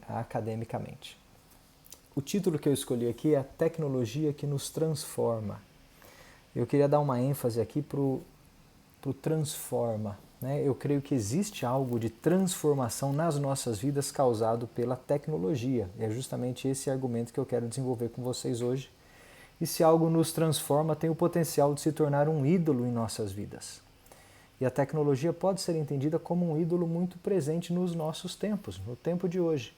academicamente. O título que eu escolhi aqui é A Tecnologia que nos Transforma. Eu queria dar uma ênfase aqui para o transforma. Né? Eu creio que existe algo de transformação nas nossas vidas causado pela tecnologia. E é justamente esse argumento que eu quero desenvolver com vocês hoje. E se algo nos transforma, tem o potencial de se tornar um ídolo em nossas vidas. E a tecnologia pode ser entendida como um ídolo muito presente nos nossos tempos, no tempo de hoje.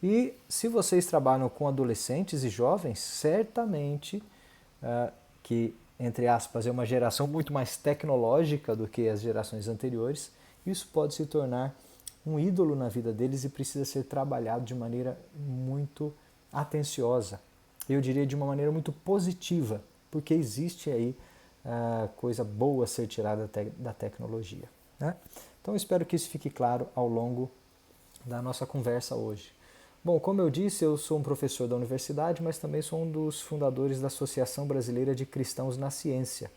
E se vocês trabalham com adolescentes e jovens, certamente que, entre aspas, é uma geração muito mais tecnológica do que as gerações anteriores, isso pode se tornar um ídolo na vida deles e precisa ser trabalhado de maneira muito atenciosa. Eu diria de uma maneira muito positiva, porque existe aí coisa boa a ser tirada da tecnologia. Né? Então eu espero que isso fique claro ao longo da nossa conversa hoje. Bom, como eu disse, eu sou um professor da universidade, mas também sou um dos fundadores da Associação Brasileira de Cristãos na Ciência,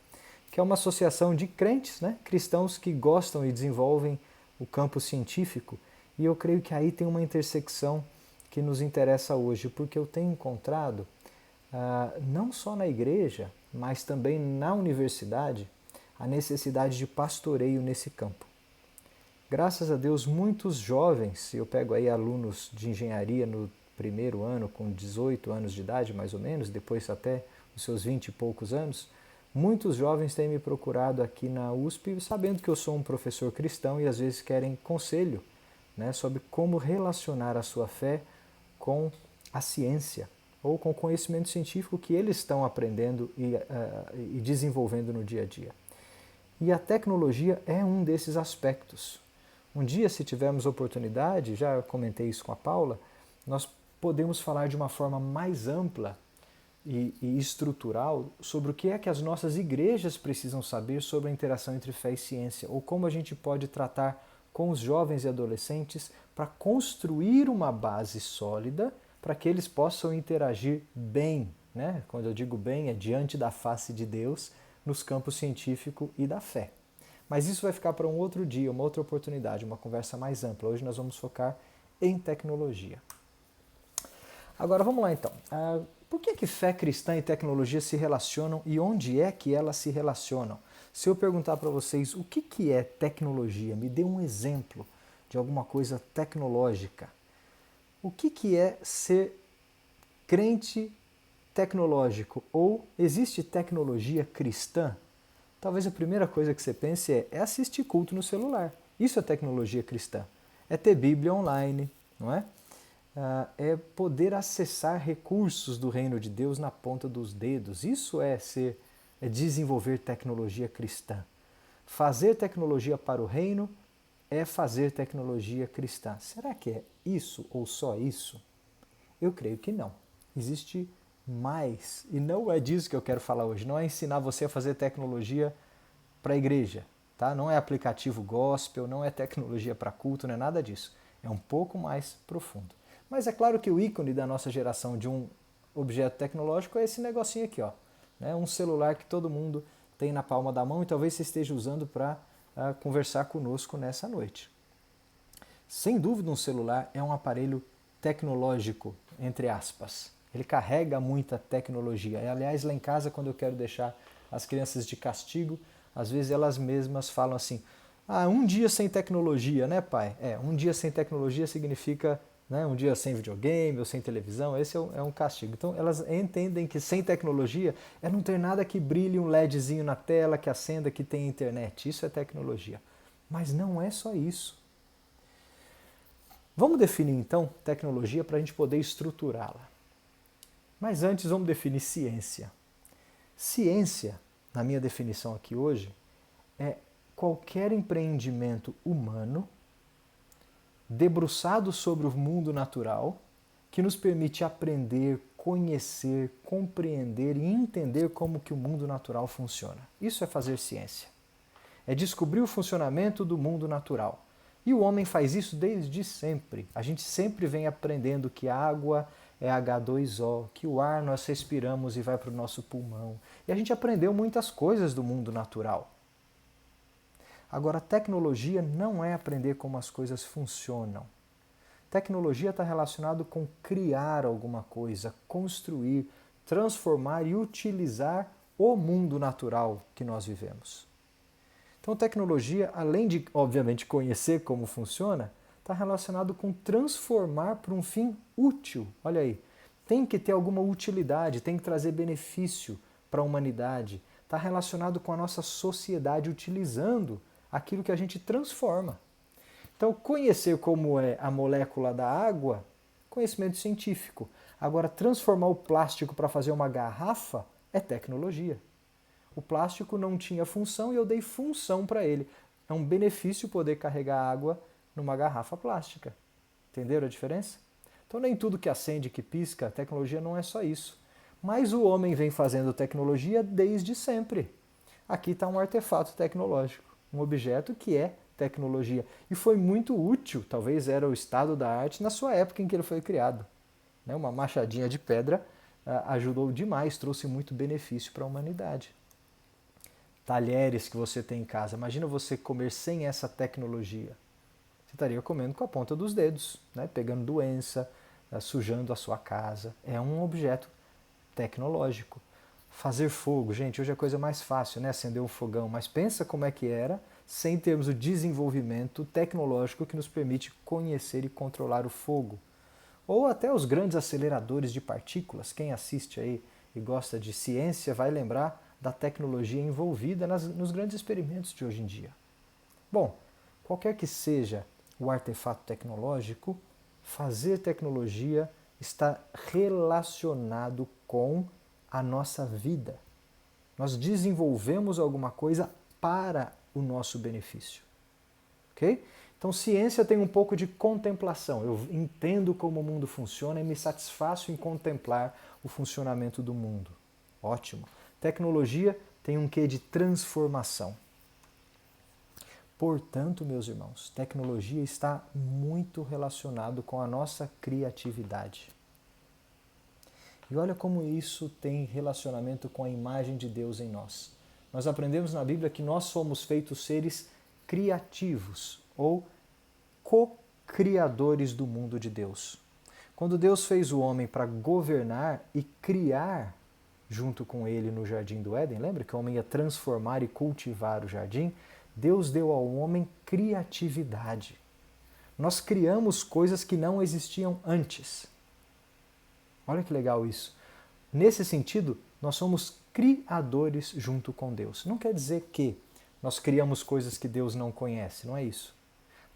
que é uma associação de crentes, né? Cristãos que gostam e desenvolvem o campo científico, e eu creio que aí tem uma intersecção que nos interessa hoje, porque eu tenho encontrado, não só na igreja, mas também na universidade, a necessidade de pastoreio nesse campo. Graças a Deus, muitos jovens, eu pego aí alunos de engenharia no primeiro ano, com 18 anos de idade mais ou menos, depois até os seus 20 e poucos anos, muitos jovens têm me procurado aqui na USP, sabendo que eu sou um professor cristão e às vezes querem conselho, né, sobre como relacionar a sua fé com a ciência ou com o conhecimento científico que eles estão aprendendo e desenvolvendo no dia a dia. E a tecnologia é um desses aspectos. Um dia, se tivermos oportunidade, já comentei isso com a Paula, nós podemos falar de uma forma mais ampla e estrutural sobre o que é que as nossas igrejas precisam saber sobre a interação entre fé e ciência, ou como a gente pode tratar com os jovens e adolescentes para construir uma base sólida para que eles possam interagir bem, né? Quando eu digo bem, é diante da face de Deus, nos campos científico e da fé. Mas isso vai ficar para um outro dia, uma outra oportunidade, uma conversa mais ampla. Hoje nós vamos focar em tecnologia. Agora vamos lá então. Por que fé cristã e tecnologia se relacionam e onde é que elas se relacionam? Se eu perguntar para vocês o que é tecnologia, me dê um exemplo de alguma coisa tecnológica. O que é ser crente tecnológico? Ou existe tecnologia cristã? Talvez a primeira coisa que você pense é assistir culto no celular. Isso é tecnologia cristã. É ter Bíblia online, não é? É poder acessar recursos do reino de Deus na ponta dos dedos. Isso é desenvolver tecnologia cristã. Fazer tecnologia para o reino é fazer tecnologia cristã. Será que é isso ou só isso? Eu creio que não. Existe mais. E não é disso que eu quero falar hoje. Não é ensinar você a fazer tecnologia para a igreja. Tá? Não é aplicativo gospel, não é tecnologia para culto, não é nada disso. É um pouco mais profundo. Mas é claro que o ícone da nossa geração de um objeto tecnológico é esse negocinho aqui, ó, né? Um celular que todo mundo tem na palma da mão e talvez você esteja usando para conversar conosco nessa noite. Sem dúvida, um celular é um aparelho tecnológico, entre aspas. Ele carrega muita tecnologia. Aliás, lá em casa, quando eu quero deixar as crianças de castigo, às vezes elas mesmas falam assim: um dia sem tecnologia, né, pai? Um dia sem tecnologia significa, né, um dia sem videogame ou sem televisão, esse é um castigo. Então elas entendem que sem tecnologia é não ter nada que brilhe um LEDzinho na tela, que acenda, que tem internet. Isso é tecnologia. Mas não é só isso. Vamos definir então tecnologia para a gente poder estruturá-la. Mas antes vamos definir ciência. Ciência, na minha definição aqui hoje, é qualquer empreendimento humano debruçado sobre o mundo natural que nos permite aprender, conhecer, compreender e entender como que o mundo natural funciona. Isso é fazer ciência. É descobrir o funcionamento do mundo natural. E o homem faz isso desde sempre. A gente sempre vem aprendendo que a água é H2O, que o ar nós respiramos e vai para o nosso pulmão. E a gente aprendeu muitas coisas do mundo natural. Agora, a tecnologia não é aprender como as coisas funcionam. Tecnologia está relacionado com criar alguma coisa, construir, transformar e utilizar o mundo natural que nós vivemos. Então, tecnologia, além de, obviamente, conhecer como funciona, está relacionado com transformar para um fim útil. Olha aí, tem que ter alguma utilidade, tem que trazer benefício para a humanidade. Está relacionado com a nossa sociedade utilizando aquilo que a gente transforma. Então, conhecer como é a molécula da água, conhecimento científico. Agora, transformar o plástico para fazer uma garrafa é tecnologia. O plástico não tinha função e eu dei função para ele. É um benefício poder carregar água numa garrafa plástica. Entenderam a diferença? Então, nem tudo que acende, que pisca, tecnologia não é só isso. Mas o homem vem fazendo tecnologia desde sempre. Aqui está um artefato tecnológico, um objeto que é tecnologia. E foi muito útil, talvez era o estado da arte na sua época em que ele foi criado. Uma machadinha de pedra ajudou demais, trouxe muito benefício para a humanidade. Talheres que você tem em casa, imagina você comer sem essa tecnologia. Você estaria comendo com a ponta dos dedos, pegando doença, sujando a sua casa. É um objeto tecnológico. Fazer fogo, gente, hoje é a coisa mais fácil, acender um fogão, mas pensa como é que era sem termos o desenvolvimento tecnológico que nos permite conhecer e controlar o fogo. Ou até os grandes aceleradores de partículas. Quem assiste aí e gosta de ciência vai lembrar da tecnologia envolvida nos grandes experimentos de hoje em dia. Bom, qualquer que seja o artefato tecnológico, fazer tecnologia está relacionado com a nossa vida. Nós desenvolvemos alguma coisa para o nosso benefício. Ok? Então, ciência tem um pouco de contemplação. Eu entendo como o mundo funciona e me satisfaço em contemplar o funcionamento do mundo. Ótimo. Tecnologia tem um quê de transformação. Portanto, meus irmãos, tecnologia está muito relacionado com a nossa criatividade. E olha como isso tem relacionamento com a imagem de Deus em nós. Nós aprendemos na Bíblia que nós somos feitos seres criativos ou co-criadores do mundo de Deus. Quando Deus fez o homem para governar e criar junto com ele no Jardim do Éden, lembra que o homem ia transformar e cultivar o jardim? Deus deu ao homem criatividade. Nós criamos coisas que não existiam antes. Olha que legal isso. Nesse sentido, nós somos criadores junto com Deus. Não quer dizer que nós criamos coisas que Deus não conhece, não é isso.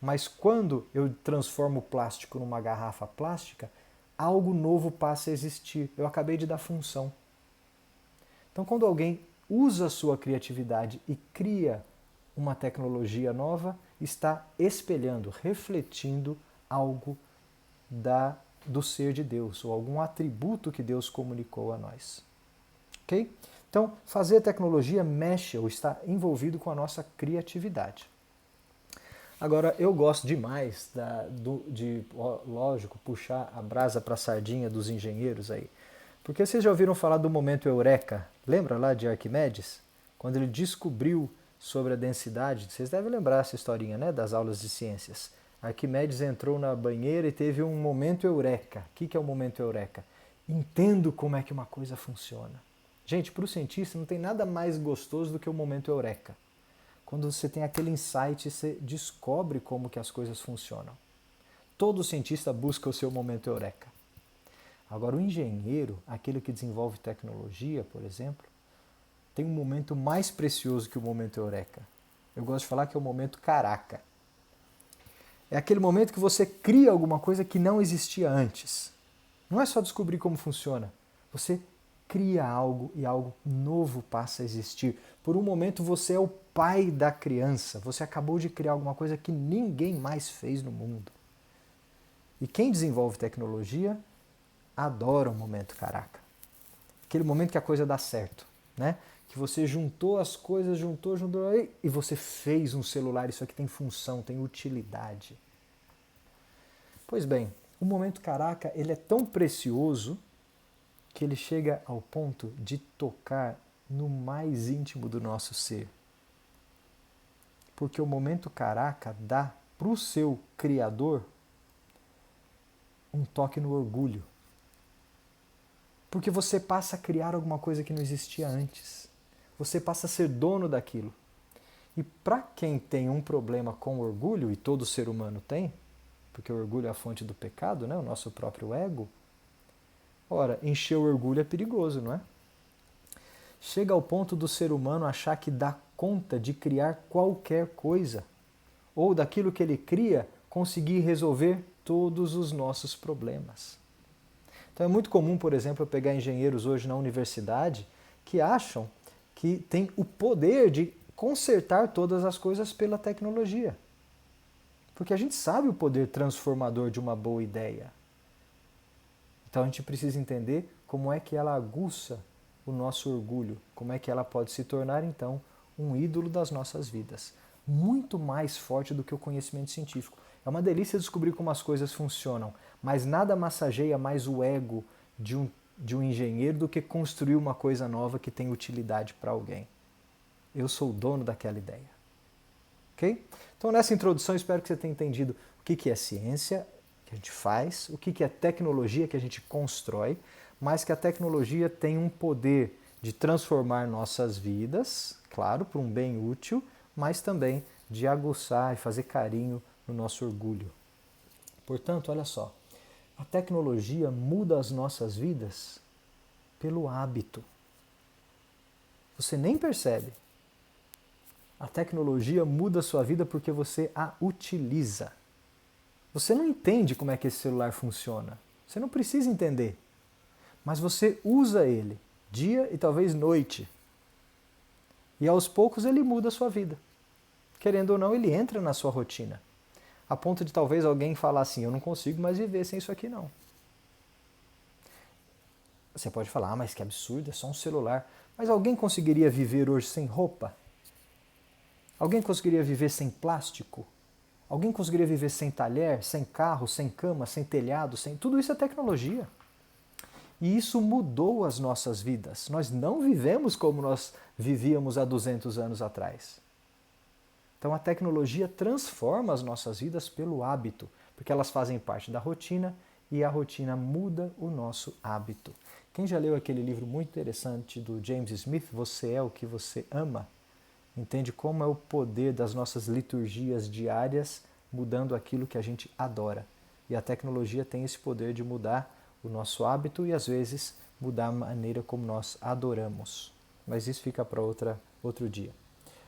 Mas quando eu transformo o plástico numa garrafa plástica, algo novo passa a existir. Eu acabei de dar função. Então, quando alguém usa a sua criatividade e cria uma tecnologia nova, está espelhando, refletindo algo do ser de Deus, ou algum atributo que Deus comunicou a nós. Ok? Então, fazer tecnologia mexe ou está envolvido com a nossa criatividade. Agora, eu gosto demais lógico, puxar a brasa para a sardinha dos engenheiros aí. Porque vocês já ouviram falar do momento Eureka? Lembra lá de Arquimedes? Quando ele descobriu sobre a densidade, vocês devem lembrar essa historinha, das aulas de ciências. Arquimedes entrou na banheira e teve um momento Eureka. O que é o momento Eureka? Entendo como é que uma coisa funciona. Gente, para o cientista não tem nada mais gostoso do que o momento Eureka. Quando você tem aquele insight, você descobre como que as coisas funcionam. Todo cientista busca o seu momento Eureka. Agora, o engenheiro, aquele que desenvolve tecnologia, por exemplo, tem um momento mais precioso que o momento Eureka. Eu gosto de falar que é o momento caraca. É aquele momento que você cria alguma coisa que não existia antes. Não é só descobrir como funciona. Você cria algo e algo novo passa a existir. Por um momento você é o pai da criança. Você acabou de criar alguma coisa que ninguém mais fez no mundo. E quem desenvolve tecnologia adora o momento caraca. Aquele momento que a coisa dá certo, Que você juntou as coisas, juntou e você fez um celular. Isso aqui tem função, tem utilidade. Pois bem, o momento caraca, ele é tão precioso que ele chega ao ponto de tocar no mais íntimo do nosso ser. Porque o momento caraca dá para o seu Criador um toque no orgulho. Porque você passa a criar alguma coisa que não existia antes. Você passa a ser dono daquilo. E para quem tem um problema com orgulho, e todo ser humano tem, porque o orgulho é a fonte do pecado, né? O nosso próprio ego, ora, encher o orgulho é perigoso, não é? Chega ao ponto do ser humano achar que dá conta de criar qualquer coisa, ou daquilo que ele cria, conseguir resolver todos os nossos problemas. Então é muito comum, por exemplo, eu pegar engenheiros hoje na universidade que acham que tem o poder de consertar todas as coisas pela tecnologia. Porque a gente sabe o poder transformador de uma boa ideia. Então a gente precisa entender como é que ela aguça o nosso orgulho, como é que ela pode se tornar então um ídolo das nossas vidas. Muito mais forte do que o conhecimento científico. É uma delícia descobrir como as coisas funcionam, mas nada massageia mais o ego de um engenheiro do que construir uma coisa nova que tem utilidade para alguém. Eu sou o dono daquela ideia. Ok? Então nessa introdução espero que você tenha entendido o que é ciência, que a gente faz, o que é tecnologia, que a gente constrói, mas que a tecnologia tem um poder de transformar nossas vidas, claro, para um bem útil, mas também de aguçar e fazer carinho no nosso orgulho. Portanto, olha só, a tecnologia muda as nossas vidas pelo hábito. Você nem percebe. A tecnologia muda a sua vida porque você a utiliza. Você não entende como é que esse celular funciona. Você não precisa entender. Mas você usa ele dia e talvez noite. E aos poucos ele muda a sua vida. Querendo ou não, ele entra na sua rotina. A ponto de talvez alguém falar assim, eu não consigo mais viver sem isso aqui não. Você pode falar, mas que absurdo, é só um celular. Mas alguém conseguiria viver hoje sem roupa? Alguém conseguiria viver sem plástico? Alguém conseguiria viver sem talher, sem carro, sem cama, sem telhado, sem... Tudo isso é tecnologia. E isso mudou as nossas vidas. Nós não vivemos como nós vivíamos há 200 anos atrás. Então a tecnologia transforma as nossas vidas pelo hábito, porque elas fazem parte da rotina e a rotina muda o nosso hábito. Quem já leu aquele livro muito interessante do James Smith, Você é o que você ama, entende como é o poder das nossas liturgias diárias mudando aquilo que a gente adora. E a tecnologia tem esse poder de mudar o nosso hábito e às vezes mudar a maneira como nós adoramos. Mas isso fica para outro dia.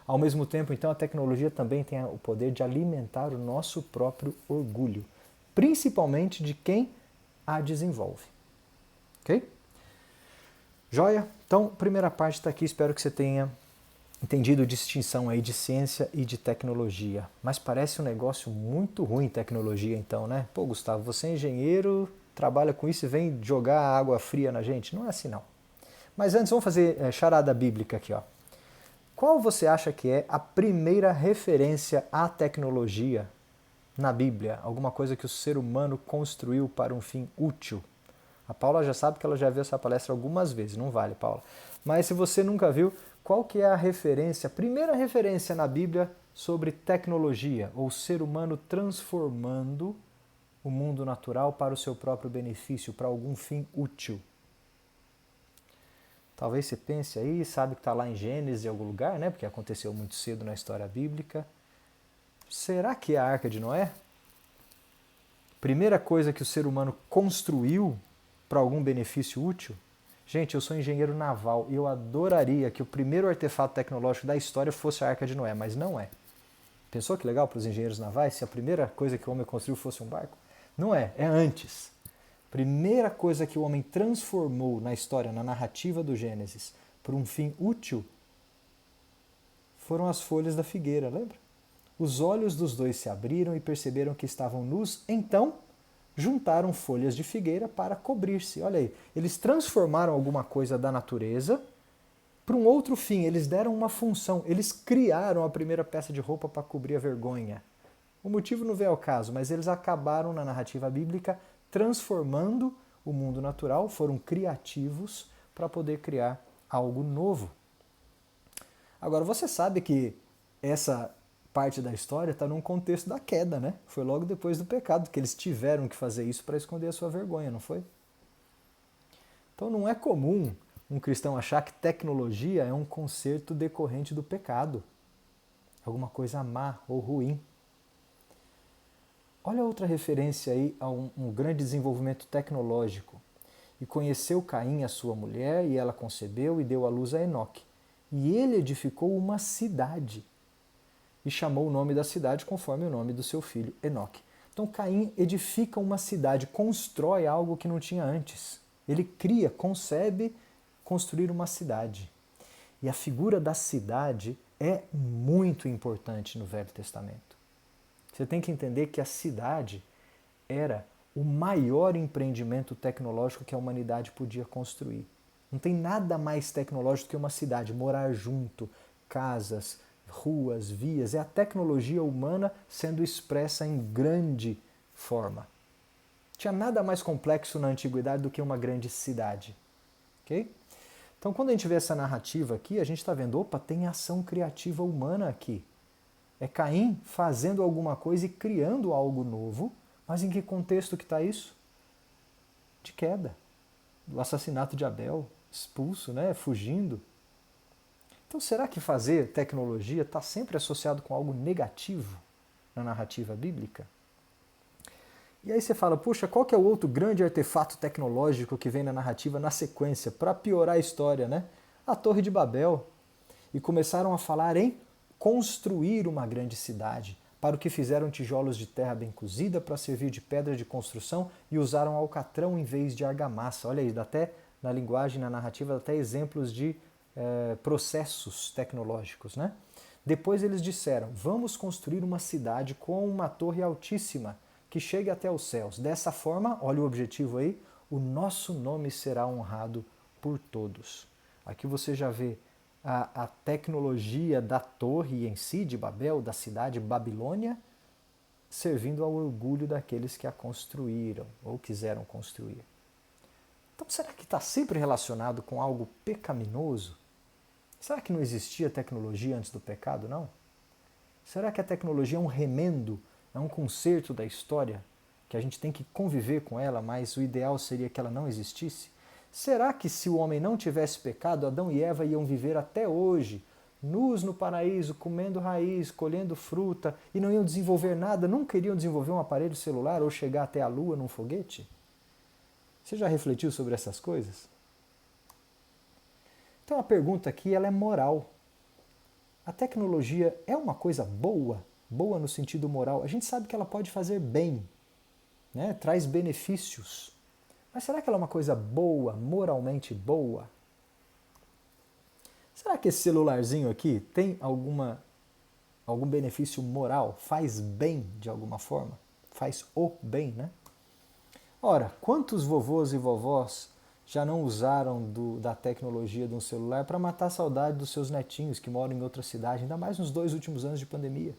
Ao mesmo tempo, então, a tecnologia também tem o poder de alimentar o nosso próprio orgulho, principalmente de quem a desenvolve. Ok? Joia? Então, primeira parte está aqui, espero que você tenha entendido a distinção aí de ciência e de tecnologia. Mas parece um negócio muito ruim tecnologia então, né? Pô, Gustavo, você é engenheiro, trabalha com isso e vem jogar água fria na gente? Não é assim não. Mas antes vamos fazer charada bíblica aqui, ó. Qual você acha que é a primeira referência à tecnologia na Bíblia? Alguma coisa que o ser humano construiu para um fim útil? A Paula já sabe que ela já viu essa palestra algumas vezes, não vale, Paula. Mas se você nunca viu, qual que é a referência, a primeira referência na Bíblia sobre tecnologia, ou ser humano transformando o mundo natural para o seu próprio benefício, para algum fim útil? Talvez você pense aí, sabe que está lá em Gênesis em algum lugar, né? Porque aconteceu muito cedo na história bíblica. Será que é a Arca de Noé? Primeira coisa que o ser humano construiu para algum benefício útil? Gente, eu sou engenheiro naval e eu adoraria que o primeiro artefato tecnológico da história fosse a Arca de Noé, mas não é. Pensou que legal para os engenheiros navais se a primeira coisa que o homem construiu fosse um barco? Não é, é antes. Primeira coisa que o homem transformou na história, na narrativa do Gênesis, para um fim útil, foram as folhas da figueira, lembra? Os olhos dos dois se abriram e perceberam que estavam nus, então juntaram folhas de figueira para cobrir-se. Olha aí, eles transformaram alguma coisa da natureza para um outro fim, eles deram uma função, eles criaram a primeira peça de roupa para cobrir a vergonha. O motivo não vem ao caso, mas eles acabaram na narrativa bíblica transformando o mundo natural, foram criativos para poder criar algo novo. Agora, você sabe que essa parte da história está num contexto da queda, né? Foi logo depois do pecado que eles tiveram que fazer isso para esconder a sua vergonha, não foi? Então não é comum um cristão achar que tecnologia é um conserto decorrente do pecado, alguma coisa má ou ruim. Olha outra referência aí a um grande desenvolvimento tecnológico. E conheceu Caim, a sua mulher, e ela concebeu e deu à luz a Enoque. E ele edificou uma cidade e chamou o nome da cidade conforme o nome do seu filho, Enoque. Então Caim edifica uma cidade, constrói algo que não tinha antes. Ele cria, concebe construir uma cidade. E a figura da cidade é muito importante no Velho Testamento. Você tem que entender que a cidade era o maior empreendimento tecnológico que a humanidade podia construir. Não tem nada mais tecnológico que uma cidade, morar junto, casas, ruas, vias. É a tecnologia humana sendo expressa em grande forma. Tinha nada mais complexo na antiguidade do que uma grande cidade. Ok? Então, quando a gente vê essa narrativa aqui, a gente está vendo, opa, tem ação criativa humana aqui. É Caim fazendo alguma coisa e criando algo novo, mas em que contexto que está isso? De queda. Do assassinato de Abel, expulso, né? Fugindo. Então, será que fazer tecnologia está sempre associado com algo negativo na narrativa bíblica? E aí você fala, puxa, qual que é o outro grande artefato tecnológico que vem na narrativa na sequência, para piorar a história, né? A Torre de Babel. E começaram a falar em construir uma grande cidade, para o que fizeram tijolos de terra bem cozida para servir de pedra de construção e usaram alcatrão em vez de argamassa. Olha aí, dá até na linguagem, na narrativa, dá até exemplos de processos tecnológicos, né? Depois eles disseram, vamos construir uma cidade com uma torre altíssima, que chegue até os céus. Dessa forma, olha o objetivo aí, o nosso nome será honrado por todos. Aqui você já vê a tecnologia da torre em si, de Babel, da cidade Babilônia, servindo ao orgulho daqueles que a construíram ou quiseram construir. Então, será que está sempre relacionado com algo pecaminoso? Será que não existia tecnologia antes do pecado, não? Será que a tecnologia é um remendo, é um conserto da história, que a gente tem que conviver com ela, mas o ideal seria que ela não existisse? Será que se o homem não tivesse pecado, Adão e Eva iam viver até hoje, nus no paraíso, comendo raiz, colhendo fruta, e não iam desenvolver nada, nunca iriam desenvolver um aparelho celular ou chegar até a lua num foguete? Você já refletiu sobre essas coisas? Então a pergunta aqui ela é moral. A tecnologia é uma coisa boa? Boa no sentido moral? A gente sabe que ela pode fazer bem, né? Traz benefícios. Mas será que ela é uma coisa boa, moralmente boa? Será que esse celularzinho aqui tem algum benefício moral? Faz bem de alguma forma? Faz o bem, né? Ora, quantos vovôs e vovós já não usaram da tecnologia de um celular para matar a saudade dos seus netinhos que moram em outra cidade, ainda mais nos 2 últimos anos de pandemia?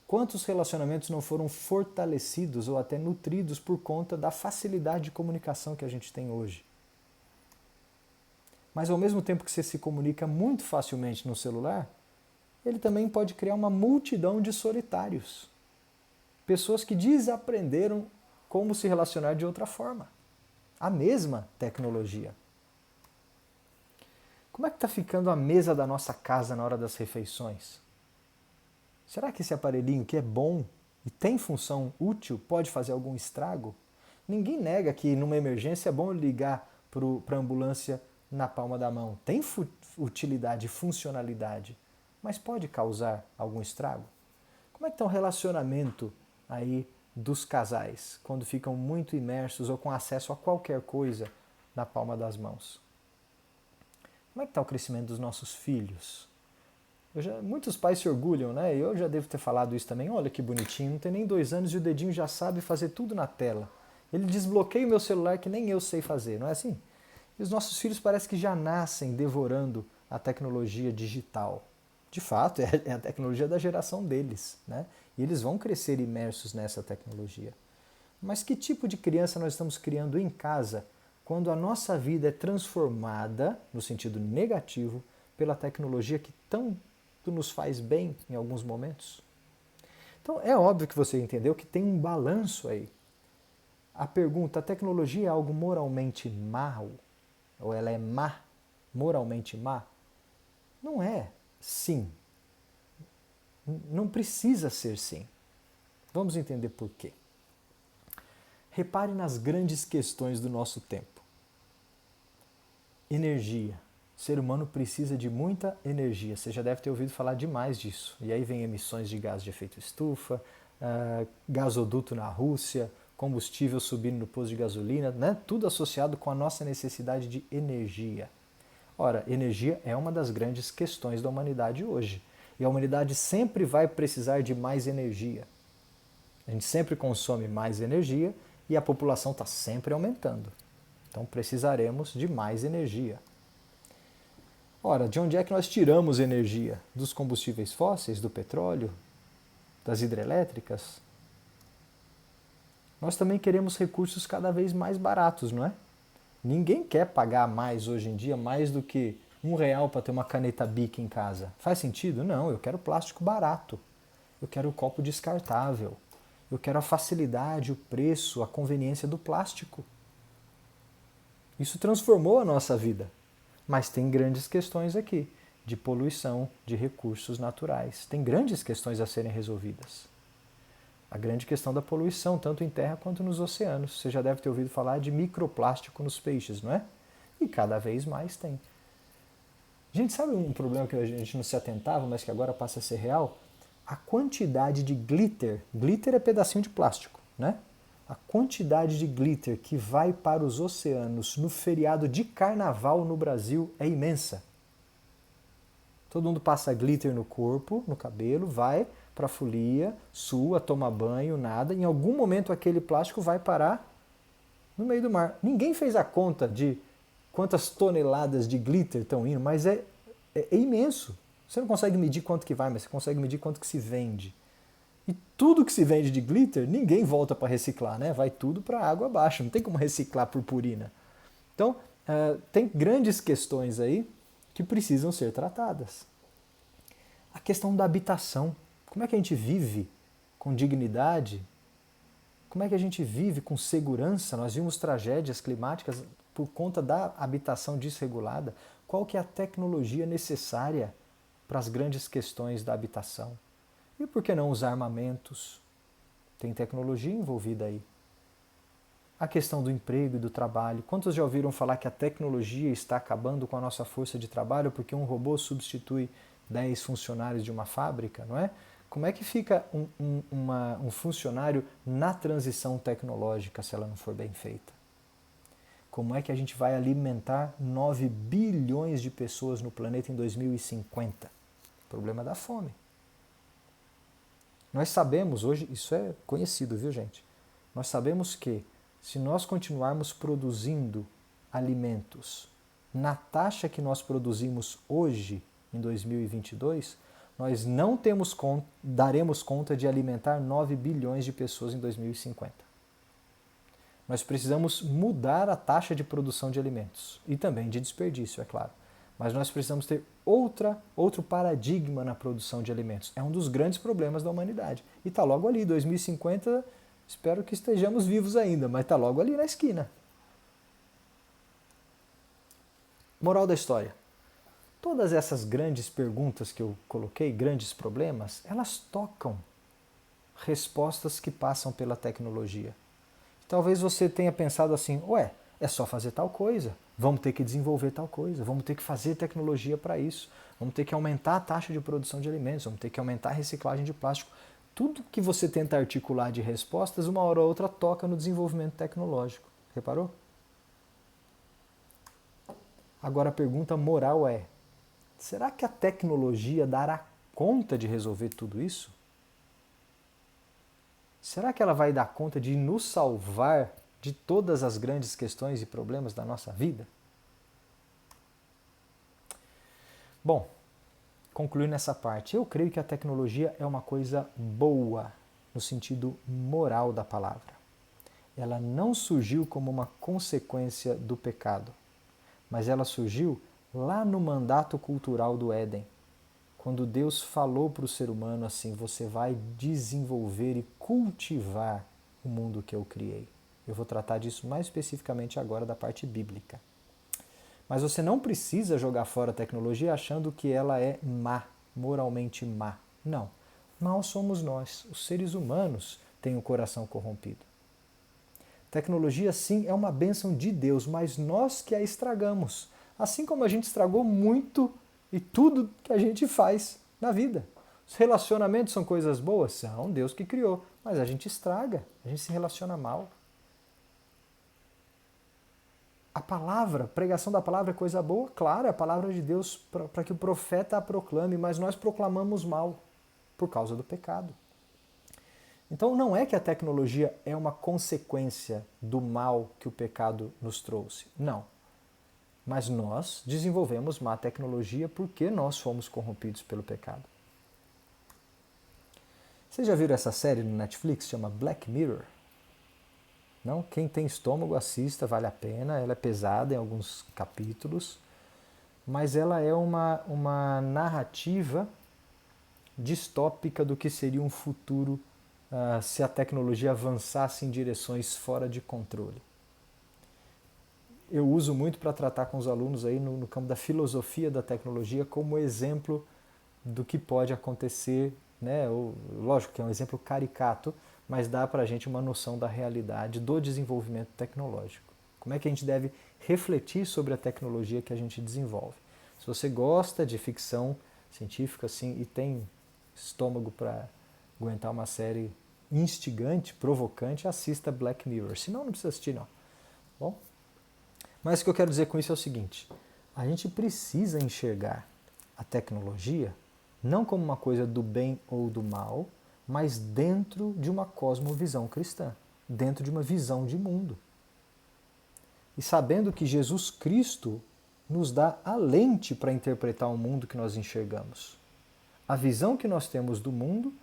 Quantos relacionamentos não foram fortalecidos ou até nutridos por conta da facilidade de comunicação que a gente tem hoje? Mas ao mesmo tempo que você se comunica muito facilmente no celular, ele também pode criar uma multidão de solitários. Pessoas que desaprenderam como se relacionar de outra forma. A mesma tecnologia. Como é que está ficando a mesa da nossa casa na hora das refeições? Será que esse aparelhinho que é bom e tem função útil pode fazer algum estrago? Ninguém nega que numa emergência é bom ligar para a ambulância na palma da mão. Tem utilidade e funcionalidade, mas pode causar algum estrago? Como é que está o relacionamento aí dos casais, quando ficam muito imersos ou com acesso a qualquer coisa na palma das mãos? Como é que está o crescimento dos nossos filhos? Muitos pais se orgulham, né? Eu já devo ter falado isso também. Olha que bonitinho, não tem nem 2 anos e o dedinho já sabe fazer tudo na tela. Ele desbloqueia o meu celular que nem eu sei fazer, não é assim? E os nossos filhos parece que já nascem devorando a tecnologia digital. De fato, é a tecnologia da geração deles, né? E eles vão crescer imersos nessa tecnologia. Mas que tipo de criança nós estamos criando em casa quando a nossa vida é transformada, no sentido negativo, pela tecnologia que tão tudo nos faz bem em alguns momentos. Então é óbvio que você entendeu que tem um balanço aí. A pergunta, a tecnologia é algo moralmente mal? Ou ela é má? Moralmente má? Não é sim. Não precisa ser sim. Vamos entender por quê. Repare nas grandes questões do nosso tempo. Energia. O ser humano precisa de muita energia. Você já deve ter ouvido falar demais disso. E aí vem emissões de gás de efeito estufa, gasoduto na Rússia, combustível subindo no posto de gasolina, né? Tudo associado com a nossa necessidade de energia. Ora, energia é uma das grandes questões da humanidade hoje. E a humanidade sempre vai precisar de mais energia. A gente sempre consome mais energia e a população está sempre aumentando. Então precisaremos de mais energia. Ora, de onde é que nós tiramos energia? Dos combustíveis fósseis, do petróleo, das hidrelétricas? Nós também queremos recursos cada vez mais baratos, não é? Ninguém quer pagar mais hoje em dia, mais do que R$ 1 para ter uma caneta Bic em casa. Faz sentido? Não, eu quero plástico barato. Eu quero o copo descartável. Eu quero a facilidade, o preço, a conveniência do plástico. Isso transformou a nossa vida. Mas tem grandes questões aqui, de poluição, de recursos naturais. Tem grandes questões a serem resolvidas. A grande questão da poluição, tanto em terra quanto nos oceanos. Você já deve ter ouvido falar de microplástico nos peixes, não é? E cada vez mais tem. Gente, sabe um problema que a gente não se atentava, mas que agora passa a ser real? A quantidade de glitter. Glitter é pedacinho de plástico, né? A quantidade de glitter que vai para os oceanos no feriado de carnaval no Brasil é imensa. Todo mundo passa glitter no corpo, no cabelo, vai para a folia, sua, toma banho, nada. Em algum momento aquele plástico vai parar no meio do mar. Ninguém fez a conta de quantas toneladas de glitter estão indo, mas é imenso. Você não consegue medir quanto que vai, mas você consegue medir quanto que se vende. E tudo que se vende de glitter, ninguém volta para reciclar, né? Vai tudo para a água abaixo, não tem como reciclar purpurina. Então, tem grandes questões aí que precisam ser tratadas. A questão da habitação. Como é que a gente vive com dignidade? Como é que a gente vive com segurança? Nós vimos tragédias climáticas por conta da habitação desregulada. Qual que é a tecnologia necessária para as grandes questões da habitação? E por que não os armamentos? Tem tecnologia envolvida aí. A questão do emprego e do trabalho. Quantos já ouviram falar que a tecnologia está acabando com a nossa força de trabalho porque um robô substitui 10 funcionários de uma fábrica, não é? Como é que fica um funcionário na transição tecnológica se ela não for bem feita? Como é que a gente vai alimentar 9 bilhões de pessoas no planeta em 2050? Problema da fome. Nós sabemos hoje, isso é conhecido, viu gente? Nós sabemos que se nós continuarmos produzindo alimentos na taxa que nós produzimos hoje, em 2022, nós não daremos conta de alimentar 9 bilhões de pessoas em 2050. Nós precisamos mudar a taxa de produção de alimentos e também de desperdício, é claro. Mas nós precisamos ter outro paradigma na produção de alimentos. É um dos grandes problemas da humanidade. E está logo ali, 2050, espero que estejamos vivos ainda, mas está logo ali na esquina. Moral da história. Todas essas grandes perguntas que eu coloquei, grandes problemas, elas tocam respostas que passam pela tecnologia. Talvez você tenha pensado assim, ué, é só fazer tal coisa, vamos ter que desenvolver tal coisa, vamos ter que fazer tecnologia para isso, vamos ter que aumentar a taxa de produção de alimentos, vamos ter que aumentar a reciclagem de plástico. Tudo que você tenta articular de respostas, uma hora ou outra toca no desenvolvimento tecnológico. Reparou? Agora a pergunta moral é, será que a tecnologia dará conta de resolver tudo isso? Será que ela vai dar conta de nos salvar de todas as grandes questões e problemas da nossa vida? Bom, concluindo essa parte, eu creio que a tecnologia é uma coisa boa, no sentido moral da palavra. Ela não surgiu como uma consequência do pecado, mas ela surgiu lá no mandato cultural do Éden, quando Deus falou para o ser humano assim, você vai desenvolver e cultivar o mundo que eu criei. Eu vou tratar disso mais especificamente agora da parte bíblica. Mas você não precisa jogar fora a tecnologia achando que ela é má, moralmente má. Não. Mal somos nós. Os seres humanos têm o coração corrompido. Tecnologia, sim, é uma bênção de Deus, mas nós que a estragamos. Assim como a gente estragou muito e tudo que a gente faz na vida. Os relacionamentos são coisas boas? São, Deus que criou. Mas a gente estraga, a gente se relaciona mal. A palavra, a pregação da palavra é coisa boa? Claro, é a palavra de Deus para que o profeta a proclame, mas nós proclamamos mal por causa do pecado. Então não é que a tecnologia é uma consequência do mal que o pecado nos trouxe. Não. Mas nós desenvolvemos má tecnologia porque nós fomos corrompidos pelo pecado. Vocês já viram essa série no Netflix? Chama Black Mirror? Não? Quem tem estômago assista, vale a pena. Ela é pesada em alguns capítulos, mas ela é uma narrativa distópica do que seria um futuro se a tecnologia avançasse em direções fora de controle. Eu uso muito para tratar com os alunos aí no campo da filosofia da tecnologia como exemplo do que pode acontecer, né? Lógico que é um exemplo caricato, mas dá para a gente uma noção da realidade do desenvolvimento tecnológico. Como é que a gente deve refletir sobre a tecnologia que a gente desenvolve. Se você gosta de ficção científica assim, e tem estômago para aguentar uma série instigante, provocante, assista Black Mirror. Senão não precisa assistir não. Bom? Mas o que eu quero dizer com isso é o seguinte, a gente precisa enxergar a tecnologia não como uma coisa do bem ou do mal, mas dentro de uma cosmovisão cristã, dentro de uma visão de mundo. E sabendo que Jesus Cristo nos dá a lente para interpretar o mundo que nós enxergamos. A visão que nós temos do mundo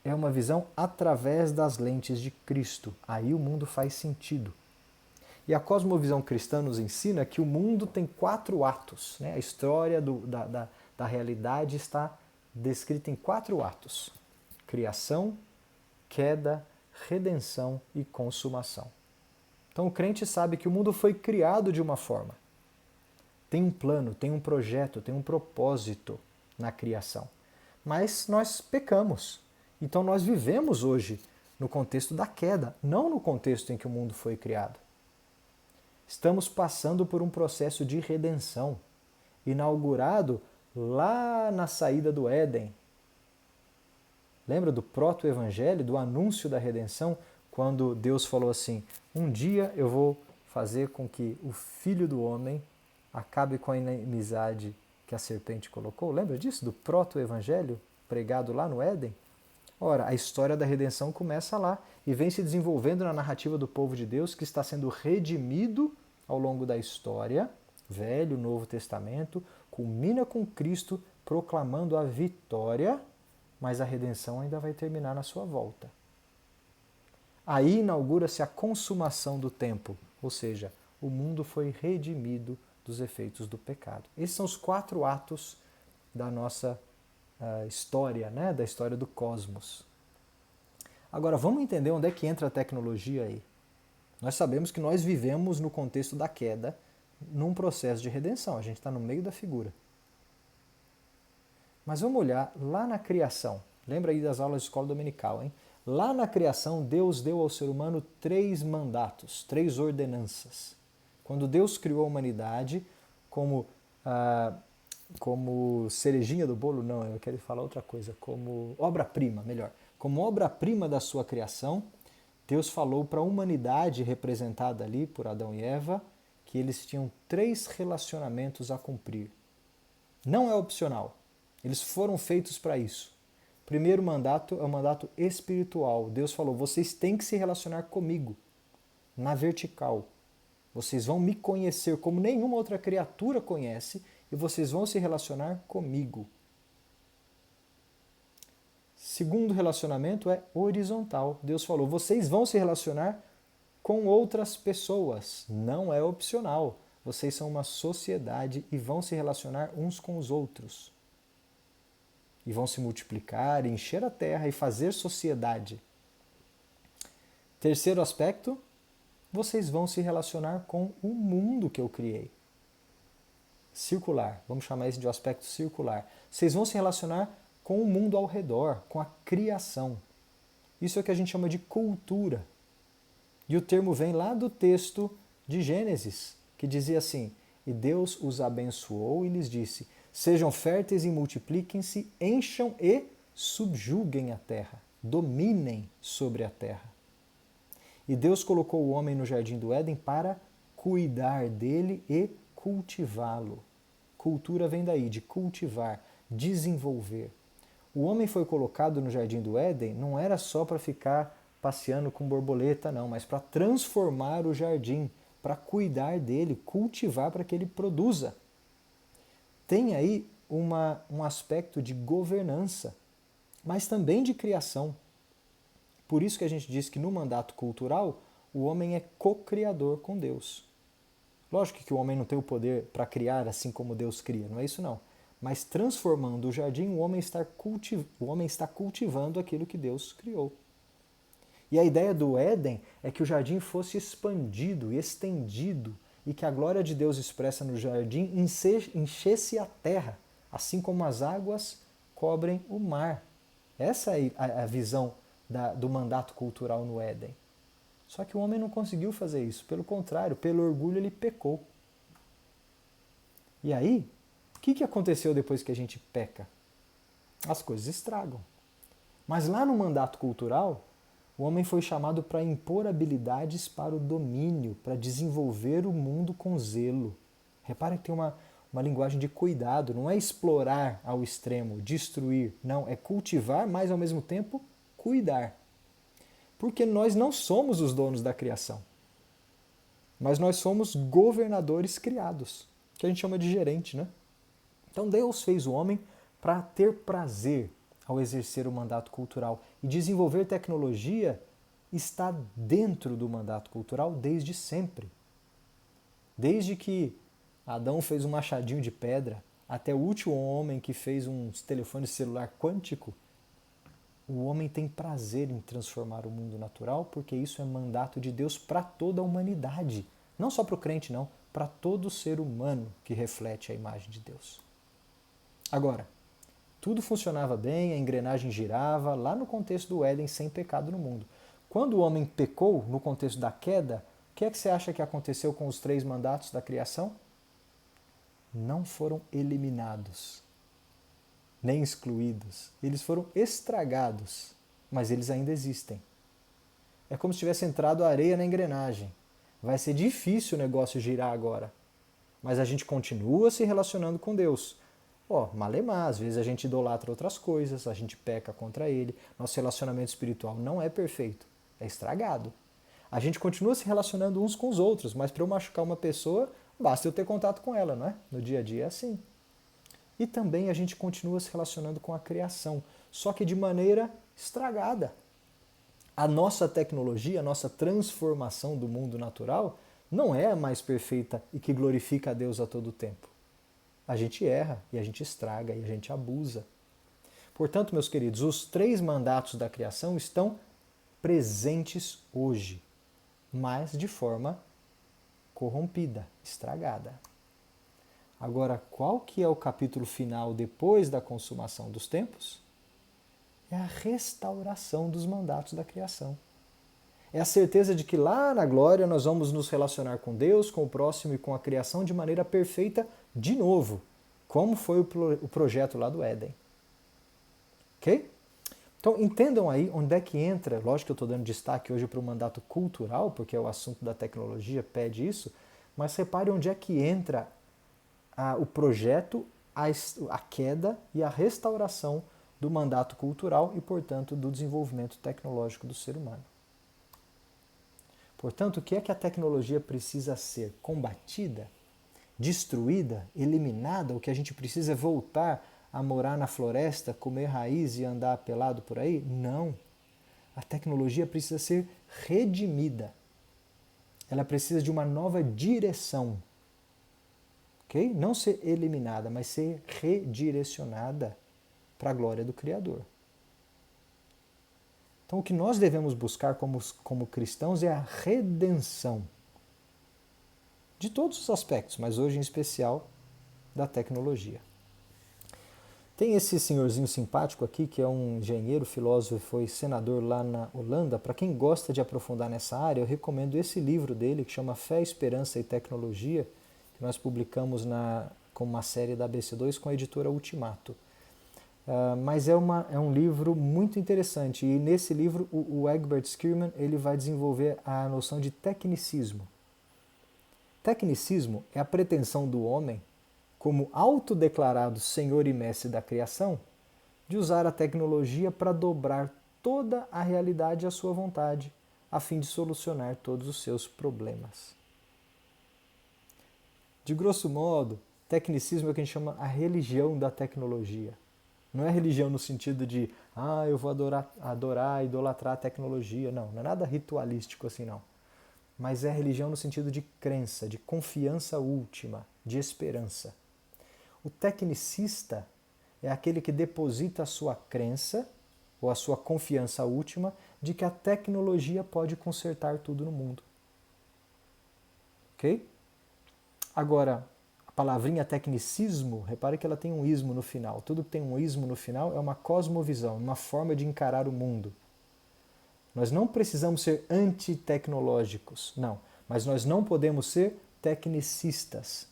é uma visão através das lentes de Cristo. Aí o mundo faz sentido. E a cosmovisão cristã nos ensina que o mundo tem 4 atos. Né? A história da realidade está descrita em 4 atos. Criação, queda, redenção e consumação. Então o crente sabe que o mundo foi criado de uma forma. Tem um plano, tem um projeto, tem um propósito na criação. Mas nós pecamos. Então nós vivemos hoje no contexto da queda, não no contexto em que o mundo foi criado. Estamos passando por um processo de redenção, inaugurado lá na saída do Éden. Lembra do proto-evangelho, do anúncio da redenção, quando Deus falou assim, um dia eu vou fazer com que o Filho do Homem acabe com a inimizade que a serpente colocou? Lembra disso? Do proto-evangelho pregado lá no Éden? Ora, a história da redenção começa lá e vem se desenvolvendo na narrativa do povo de Deus que está sendo redimido ao longo da história, Velho, Novo Testamento, culmina com Cristo proclamando a vitória, mas a redenção ainda vai terminar na sua volta. Aí inaugura-se a consumação do tempo, ou seja, o mundo foi redimido dos efeitos do pecado. Esses são os 4 atos da nossa história, né? Da história do cosmos. Agora, vamos entender onde é que entra a tecnologia aí. Nós sabemos que nós vivemos no contexto da queda, num processo de redenção. A gente está no meio da figura. Mas vamos olhar lá na criação. Lembra aí das aulas de escola dominical, hein? Lá na criação, Deus deu ao ser humano 3 mandatos, 3 ordenanças. Quando Deus criou a humanidade como cerejinha do bolo, não, eu quero falar outra coisa, como obra-prima, melhor. Como obra-prima da sua criação, Deus falou para a humanidade representada ali por Adão e Eva que eles tinham 3 relacionamentos a cumprir. Não é opcional. Eles foram feitos para isso. O primeiro mandato é o mandato espiritual. Deus falou, vocês têm que se relacionar comigo, na vertical. Vocês vão me conhecer como nenhuma outra criatura conhece e vocês vão se relacionar comigo. Segundo relacionamento é horizontal. Deus falou, vocês vão se relacionar com outras pessoas. Não é opcional. Vocês são uma sociedade e vão se relacionar uns com os outros. e vão se multiplicar, encher a terra e fazer sociedade. Terceiro aspecto, vocês vão se relacionar com o mundo que eu criei. Circular, vamos chamar isso de um aspecto circular. Vocês vão se relacionar com o mundo ao redor, com a criação. Isso é o que a gente chama de cultura. E o termo vem lá do texto de Gênesis, que dizia assim: e Deus os abençoou e lhes disse: sejam férteis e multipliquem-se, encham e subjuguem a terra, dominem sobre a terra. E Deus colocou o homem no jardim do Éden para cuidar dele e cultivá-lo. Cultura vem daí, de cultivar, desenvolver. O homem foi colocado no jardim do Éden não era só para ficar passeando com borboleta, não, mas para transformar o jardim, para cuidar dele, cultivar para que ele produza. Tem aí um aspecto de governança, mas também de criação. Por isso que a gente diz que no mandato cultural, o homem é co-criador com Deus. Lógico que o homem não tem o poder para criar assim como Deus cria, não é isso não. Mas transformando o jardim, o homem está cultivando aquilo que Deus criou. E a ideia do Éden é que o jardim fosse expandido e estendido e que a glória de Deus expressa no jardim enchesse a terra, assim como as águas cobrem o mar. Essa é a visão do mandato cultural no Éden. Só que o homem não conseguiu fazer isso. Pelo contrário, pelo orgulho ele pecou. E aí, o que aconteceu depois que a gente peca? As coisas estragam. Mas lá no mandato cultural, o homem foi chamado para impor habilidades para o domínio, para desenvolver o mundo com zelo. Repara que tem uma linguagem de cuidado, não é explorar ao extremo, destruir. Não, é cultivar, mas ao mesmo tempo cuidar. Porque nós não somos os donos da criação, mas nós somos governadores criados, que a gente chama de gerente, né? Então Deus fez o homem para ter prazer ao exercer o mandato cultural. E desenvolver tecnologia está dentro do mandato cultural desde sempre. Desde que Adão fez um machadinho de pedra, até o último homem que fez um telefone celular quântico, o homem tem prazer em transformar o mundo natural, porque isso é mandato de Deus para toda a humanidade. Não só para o crente, não, para todo ser humano que reflete a imagem de Deus. Agora, tudo funcionava bem, a engrenagem girava, lá no contexto do Éden, sem pecado no mundo. Quando o homem pecou, no contexto da queda, o que é que você acha que aconteceu com os 3 mandatos da criação? Não foram eliminados, nem excluídos. Eles foram estragados, mas eles ainda existem. É como se tivesse entrado areia na engrenagem. Vai ser difícil o negócio girar agora, mas a gente continua se relacionando com Deus. Malemar, às vezes a gente idolatra outras coisas, a gente peca contra Ele, nosso relacionamento espiritual não é perfeito, é estragado. A gente continua se relacionando uns com os outros, mas para eu machucar uma pessoa, basta eu ter contato com ela, não é? No dia a dia é assim. E também a gente continua se relacionando com a criação, só que de maneira estragada. A nossa tecnologia, a nossa transformação do mundo natural não é a mais perfeita e que glorifica a Deus a todo tempo. A gente erra e a gente estraga e a gente abusa. Portanto, meus queridos, os 3 mandatos da criação estão presentes hoje, mas de forma corrompida, estragada. Agora, qual que é o capítulo final depois da consumação dos tempos? É a restauração dos mandatos da criação. É a certeza de que lá na glória nós vamos nos relacionar com Deus, com o próximo e com a criação de maneira perfeita de novo, como foi o projeto lá do Éden. Ok? Então entendam aí onde é que entra, lógico que eu estou dando destaque hoje para o mandato cultural, porque é o assunto da tecnologia, pede isso, mas repare onde é que entra o projeto, a queda e a restauração do mandato cultural e, portanto, do desenvolvimento tecnológico do ser humano. Portanto, o que é que a tecnologia precisa ser? Combatida? Destruída? Eliminada? O que a gente precisa é voltar a morar na floresta, comer raiz e andar pelado por aí? Não. A tecnologia precisa ser redimida. Ela precisa de uma nova direção. Okay? Não ser eliminada, mas ser redirecionada. para a glória do Criador. Então, o que nós devemos buscar como cristãos é a redenção de todos os aspectos, mas hoje em especial da tecnologia. Tem esse senhorzinho simpático aqui, que é um engenheiro, filósofo, foi senador lá na Holanda. Para quem gosta de aprofundar nessa área, eu recomendo esse livro dele, que chama Fé, Esperança e Tecnologia, que nós publicamos como uma série da ABC2 com a editora Ultimato. Mas é um livro muito interessante, e nesse livro o Egbert Schirmer ele vai desenvolver a noção de tecnicismo. Tecnicismo é a pretensão do homem, como autodeclarado senhor e mestre da criação, de usar a tecnologia para dobrar toda a realidade à sua vontade, a fim de solucionar todos os seus problemas. De grosso modo, tecnicismo é o que a gente chama a religião da tecnologia. Não é religião no sentido de, eu vou adorar, idolatrar a tecnologia. Não é nada ritualístico assim não. Mas é religião no sentido de crença, de confiança última, de esperança. O tecnicista é aquele que deposita a sua crença, ou a sua confiança última, de que a tecnologia pode consertar tudo no mundo. Ok? Agora, a palavrinha tecnicismo, repare que ela tem um ismo no final. Tudo que tem um ismo no final é uma cosmovisão, uma forma de encarar o mundo. Nós não precisamos ser antitecnológicos, não. Mas nós não podemos ser tecnicistas.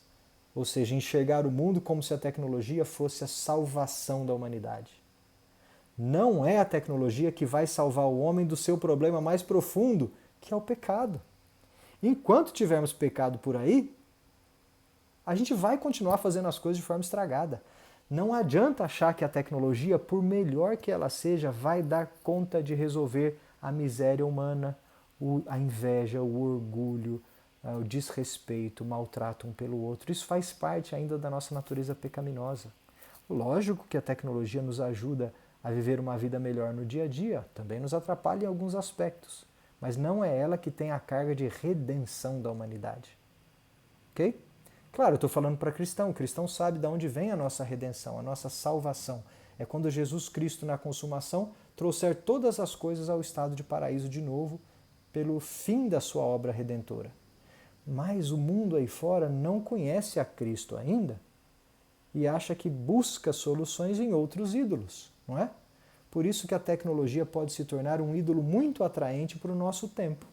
Ou seja, enxergar o mundo como se a tecnologia fosse a salvação da humanidade. Não é a tecnologia que vai salvar o homem do seu problema mais profundo, que é o pecado. Enquanto tivermos pecado por aí, a gente vai continuar fazendo as coisas de forma estragada. Não adianta achar que a tecnologia, por melhor que ela seja, vai dar conta de resolver a miséria humana, a inveja, o orgulho, o desrespeito, o maltrato um pelo outro. Isso faz parte ainda da nossa natureza pecaminosa. Lógico que a tecnologia nos ajuda a viver uma vida melhor no dia a dia, também nos atrapalha em alguns aspectos, mas não é ela que tem a carga de redenção da humanidade. Ok? Claro, eu estou falando para cristão. O cristão sabe de onde vem a nossa redenção, a nossa salvação. É quando Jesus Cristo, na consumação, trouxer todas as coisas ao estado de paraíso de novo, pelo fim da sua obra redentora. Mas o mundo aí fora não conhece a Cristo ainda e acha que busca soluções em outros ídolos, não é? Por isso que a tecnologia pode se tornar um ídolo muito atraente para o nosso tempo.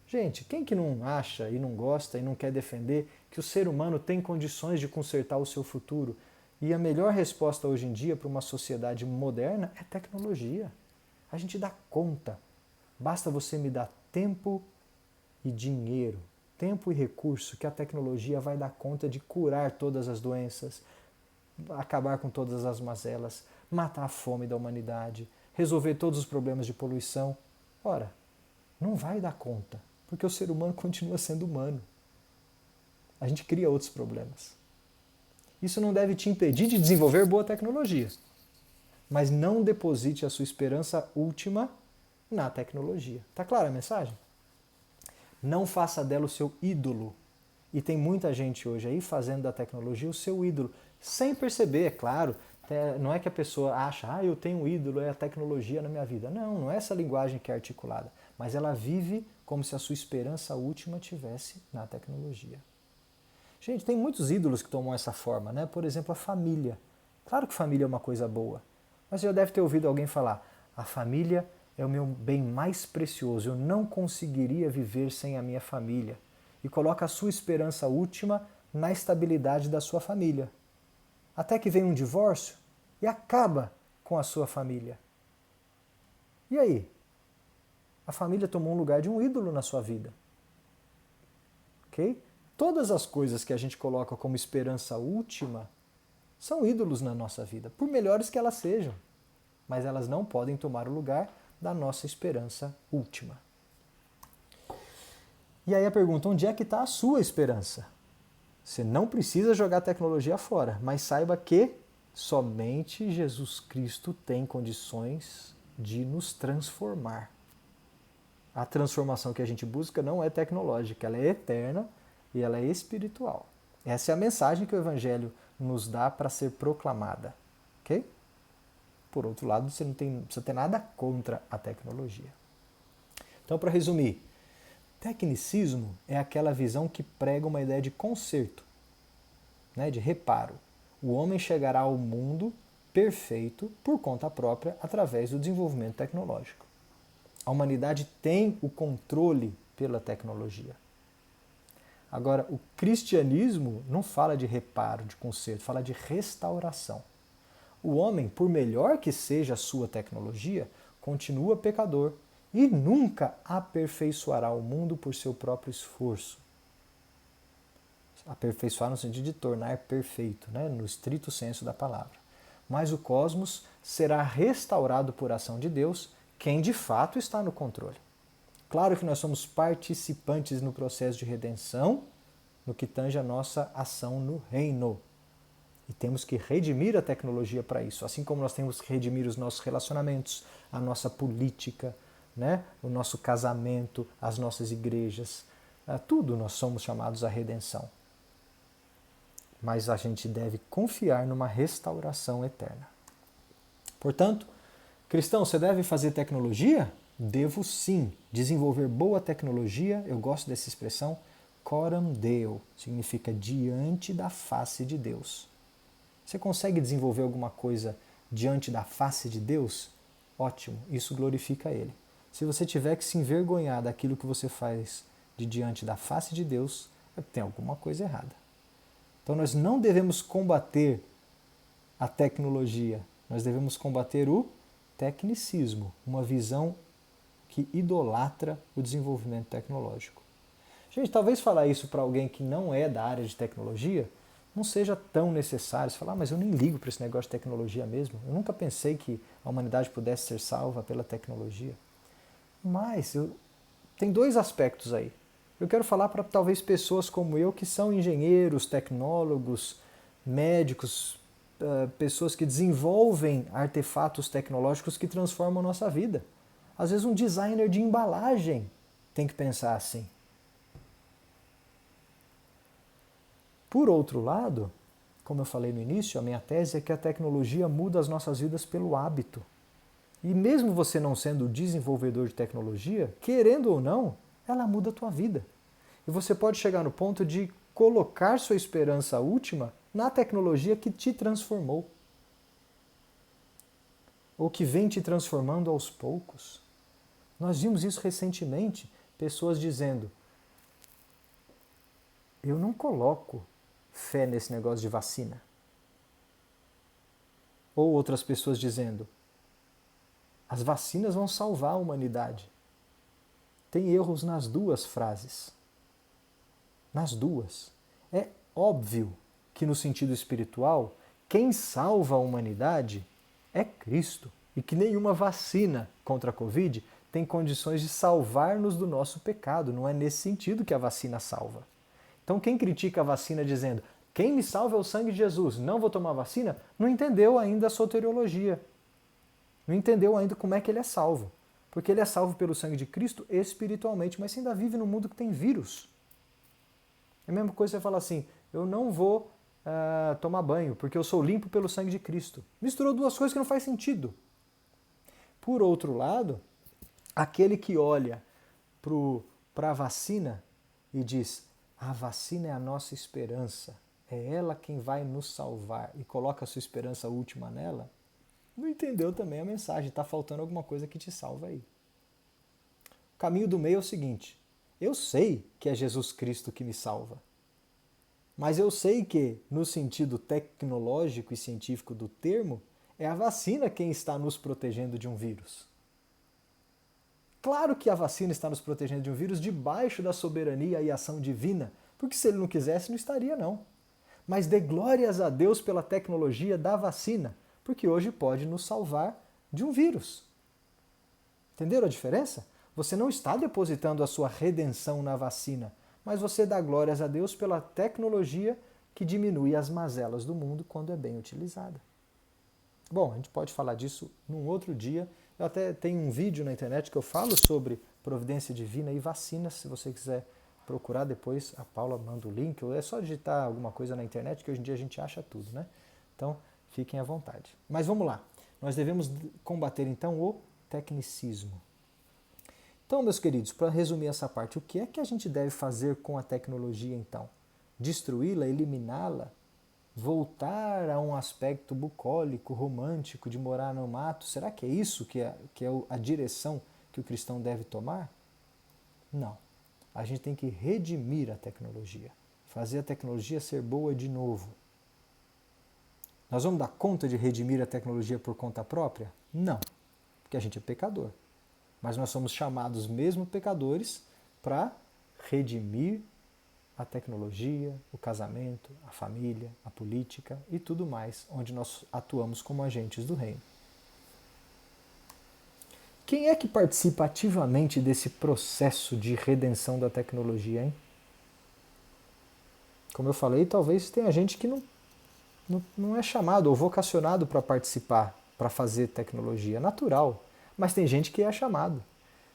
Gente, quem que não acha e não gosta e não quer defender que o ser humano tem condições de consertar o seu futuro? E a melhor resposta hoje em dia para uma sociedade moderna é tecnologia. A gente dá conta. Basta você me dar tempo e dinheiro, tempo e recurso, que a tecnologia vai dar conta de curar todas as doenças, acabar com todas as mazelas, matar a fome da humanidade, resolver todos os problemas de poluição. Ora, não vai dar conta, porque o ser humano continua sendo humano. A gente cria outros problemas. Isso não deve te impedir de desenvolver boa tecnologia, mas não deposite a sua esperança última na tecnologia. Tá clara a mensagem? Não faça dela o seu ídolo. E tem muita gente hoje aí fazendo da tecnologia o seu ídolo, sem perceber, é claro. Não é que a pessoa acha, eu tenho um ídolo, é a tecnologia na minha vida. Não é essa linguagem que é articulada. Mas ela vive como se a sua esperança última tivesse na tecnologia. Gente, tem muitos ídolos que tomam essa forma, né? Por exemplo, a família. Claro que família é uma coisa boa, mas você já deve ter ouvido alguém falar, a família é o meu bem mais precioso, eu não conseguiria viver sem a minha família. E coloca a sua esperança última na estabilidade da sua família. Até que vem um divórcio e acaba com a sua família. E aí? A família tomou um lugar de um ídolo na sua vida. Ok? Todas as coisas que a gente coloca como esperança última são ídolos na nossa vida, por melhores que elas sejam. Mas elas não podem tomar o lugar da nossa esperança última. E aí a pergunta, onde é que está a sua esperança? Você não precisa jogar a tecnologia fora, mas saiba que somente Jesus Cristo tem condições de nos transformar. A transformação que a gente busca não é tecnológica, ela é eterna e ela é espiritual. Essa é a mensagem que o Evangelho nos dá para ser proclamada. Ok? Por outro lado, você não precisa ter nada contra a tecnologia. Então, para resumir, tecnicismo é aquela visão que prega uma ideia de conserto, né, de reparo. O homem chegará ao mundo perfeito por conta própria através do desenvolvimento tecnológico. A humanidade tem o controle pela tecnologia. Agora, o cristianismo não fala de reparo, de conserto, fala de restauração. O homem, por melhor que seja a sua tecnologia, continua pecador e nunca aperfeiçoará o mundo por seu próprio esforço. Aperfeiçoar no sentido de tornar perfeito, né? No estrito senso da palavra. Mas o cosmos será restaurado por ação de Deus, quem de fato está no controle. Claro que nós somos participantes no processo de redenção, no que tange a nossa ação no reino. E temos que redimir a tecnologia para isso, assim como nós temos que redimir os nossos relacionamentos, a nossa política, né? O nosso casamento, as nossas igrejas, tudo nós somos chamados à redenção. Mas a gente deve confiar numa restauração eterna. Portanto, cristão, você deve fazer tecnologia? Devo sim. Desenvolver boa tecnologia, eu gosto dessa expressão, coram Deo, significa diante da face de Deus. Você consegue desenvolver alguma coisa diante da face de Deus? Ótimo, isso glorifica Ele. Se você tiver que se envergonhar daquilo que você faz de diante da face de Deus, tem alguma coisa errada. Então nós não devemos combater a tecnologia, nós devemos combater o tecnicismo, uma visão que idolatra o desenvolvimento tecnológico. Gente, talvez falar isso para alguém que não é da área de tecnologia não seja tão necessário. Você fala, mas eu nem ligo para esse negócio de tecnologia mesmo. Eu nunca pensei que a humanidade pudesse ser salva pela tecnologia. Mas tem dois aspectos aí. Eu quero falar para talvez pessoas como eu que são engenheiros, tecnólogos, médicos, pessoas que desenvolvem artefatos tecnológicos que transformam a nossa vida. Às vezes um designer de embalagem tem que pensar assim. Por outro lado, como eu falei no início, a minha tese é que a tecnologia muda as nossas vidas pelo hábito. E mesmo você não sendo desenvolvedor de tecnologia, querendo ou não, ela muda a tua vida. E você pode chegar no ponto de colocar sua esperança última na tecnologia que te transformou. Ou que vem te transformando aos poucos. Nós vimos isso recentemente, pessoas dizendo, eu não coloco fé nesse negócio de vacina. Ou outras pessoas dizendo, as vacinas vão salvar a humanidade. Tem erros nas duas frases. Nas duas. É óbvio que no sentido espiritual, quem salva a humanidade é Cristo. E que nenhuma vacina contra a Covid tem condições de salvar-nos do nosso pecado. Não é nesse sentido que a vacina salva. Então quem critica a vacina dizendo, quem me salva é o sangue de Jesus, não vou tomar vacina, não entendeu ainda a soteriologia. Não entendeu ainda como é que ele é salvo. Porque ele é salvo pelo sangue de Cristo espiritualmente, mas você ainda vive num mundo que tem vírus. É a mesma coisa que você fala assim, eu não vou tomar banho, porque eu sou limpo pelo sangue de Cristo. Misturou duas coisas que não faz sentido. Por outro lado, aquele que olha para a vacina e diz, a vacina é a nossa esperança, é ela quem vai nos salvar, e coloca a sua esperança última nela, não entendeu também a mensagem, está faltando alguma coisa que te salva aí. O caminho do meio é o seguinte, eu sei que é Jesus Cristo que me salva, mas eu sei que, no sentido tecnológico e científico do termo, é a vacina quem está nos protegendo de um vírus. Claro que a vacina está nos protegendo de um vírus debaixo da soberania e ação divina, porque se ele não quisesse, não estaria não. Mas dê glórias a Deus pela tecnologia da vacina, porque hoje pode nos salvar de um vírus. Entenderam a diferença? Você não está depositando a sua redenção na vacina, mas você dá glórias a Deus pela tecnologia que diminui as mazelas do mundo quando é bem utilizada. Bom, a gente pode falar disso num outro dia. Eu até tenho um vídeo na internet que eu falo sobre providência divina e vacinas. Se você quiser procurar depois, a Paula manda o link. Ou é só digitar alguma coisa na internet, que hoje em dia a gente acha tudo, né? Então, fiquem à vontade. Mas vamos lá. Nós devemos combater então o tecnicismo. Então, meus queridos, para resumir essa parte, o que é que a gente deve fazer com a tecnologia então? Destruí-la, eliminá-la? Voltar a um aspecto bucólico, romântico, de morar no mato? Será que é isso que é a direção que o cristão deve tomar? Não. A gente tem que redimir a tecnologia, fazer a tecnologia ser boa de novo. Nós vamos dar conta de redimir a tecnologia por conta própria? Não, porque a gente é pecador. Mas nós somos chamados, mesmo pecadores, para redimir a tecnologia, o casamento, a família, a política e tudo mais, onde nós atuamos como agentes do reino. Quem é que participa ativamente desse processo de redenção da tecnologia, hein? Como eu falei, talvez tenha gente que não é chamado ou vocacionado para participar, para fazer tecnologia. É natural, mas tem gente que é chamado.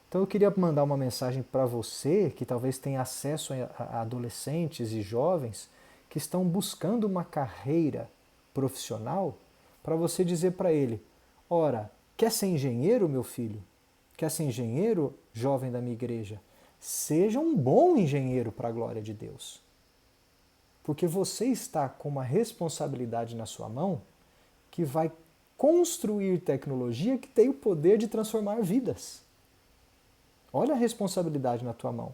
Então eu queria mandar uma mensagem para você que talvez tenha acesso a adolescentes e jovens que estão buscando uma carreira profissional, para você dizer para ele: ora, quer ser engenheiro, meu filho? Quer ser engenheiro, jovem da minha igreja? Seja um bom engenheiro para a glória de Deus. Porque você está com uma responsabilidade na sua mão que vai construir tecnologia que tem o poder de transformar vidas. Olha a responsabilidade na tua mão.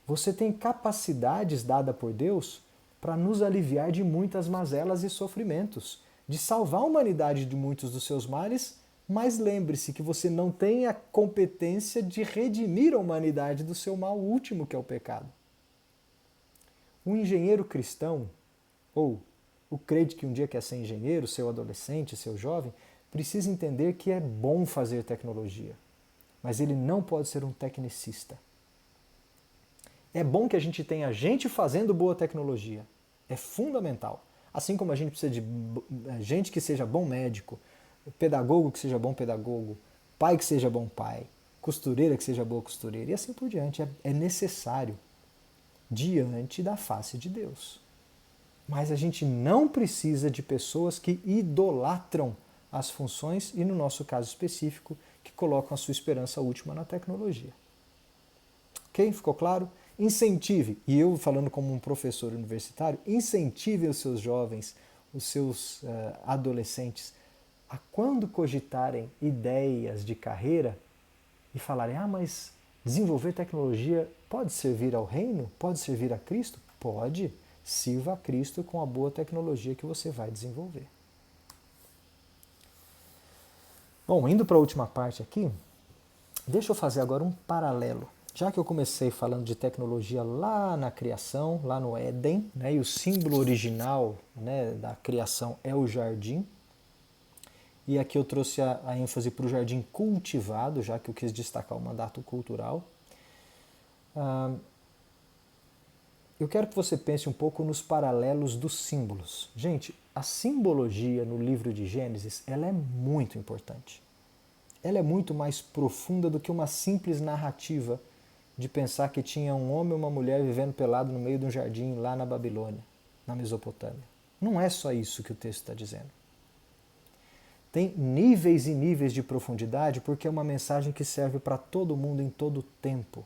Você tem capacidades dadas por Deus para nos aliviar de muitas mazelas e sofrimentos, de salvar a humanidade de muitos dos seus males, mas lembre-se que você não tem a competência de redimir a humanidade do seu mal último, que é o pecado. Um engenheiro cristão, ou o crente que um dia quer ser engenheiro, seu adolescente, seu jovem, precisa entender que é bom fazer tecnologia, mas ele não pode ser um tecnicista. É bom que a gente tenha gente fazendo boa tecnologia, é fundamental. Assim como a gente precisa de gente que seja bom médico, pedagogo que seja bom pedagogo, pai que seja bom pai, costureira que seja boa costureira, e assim por diante. É necessário diante da face de Deus. Mas a gente não precisa de pessoas que idolatram as funções e, no nosso caso específico, que colocam a sua esperança última na tecnologia. Ok? Ficou claro? Incentive, e eu falando como um professor universitário, incentive os seus jovens, os seus adolescentes, a quando cogitarem ideias de carreira e falarem: ah, mas desenvolver tecnologia pode servir ao reino? Pode servir a Cristo? Pode. Sirva a Cristo com a boa tecnologia que você vai desenvolver. Bom, indo para a última parte aqui, deixa eu fazer agora um paralelo. Já que eu comecei falando de tecnologia lá na criação, lá no Éden, né, e o símbolo original, né, da criação é o jardim, e aqui eu trouxe a ênfase para o jardim cultivado, já que eu quis destacar o mandato cultural. Eu quero que você pense um pouco nos paralelos dos símbolos. Gente, a simbologia no livro de Gênesis, ela é muito importante. Ela é muito mais profunda do que uma simples narrativa de pensar que tinha um homem e uma mulher vivendo pelado no meio de um jardim lá na Babilônia, na Mesopotâmia. Não é só isso que o texto está dizendo. Tem níveis e níveis de profundidade porque é uma mensagem que serve para todo mundo em todo tempo.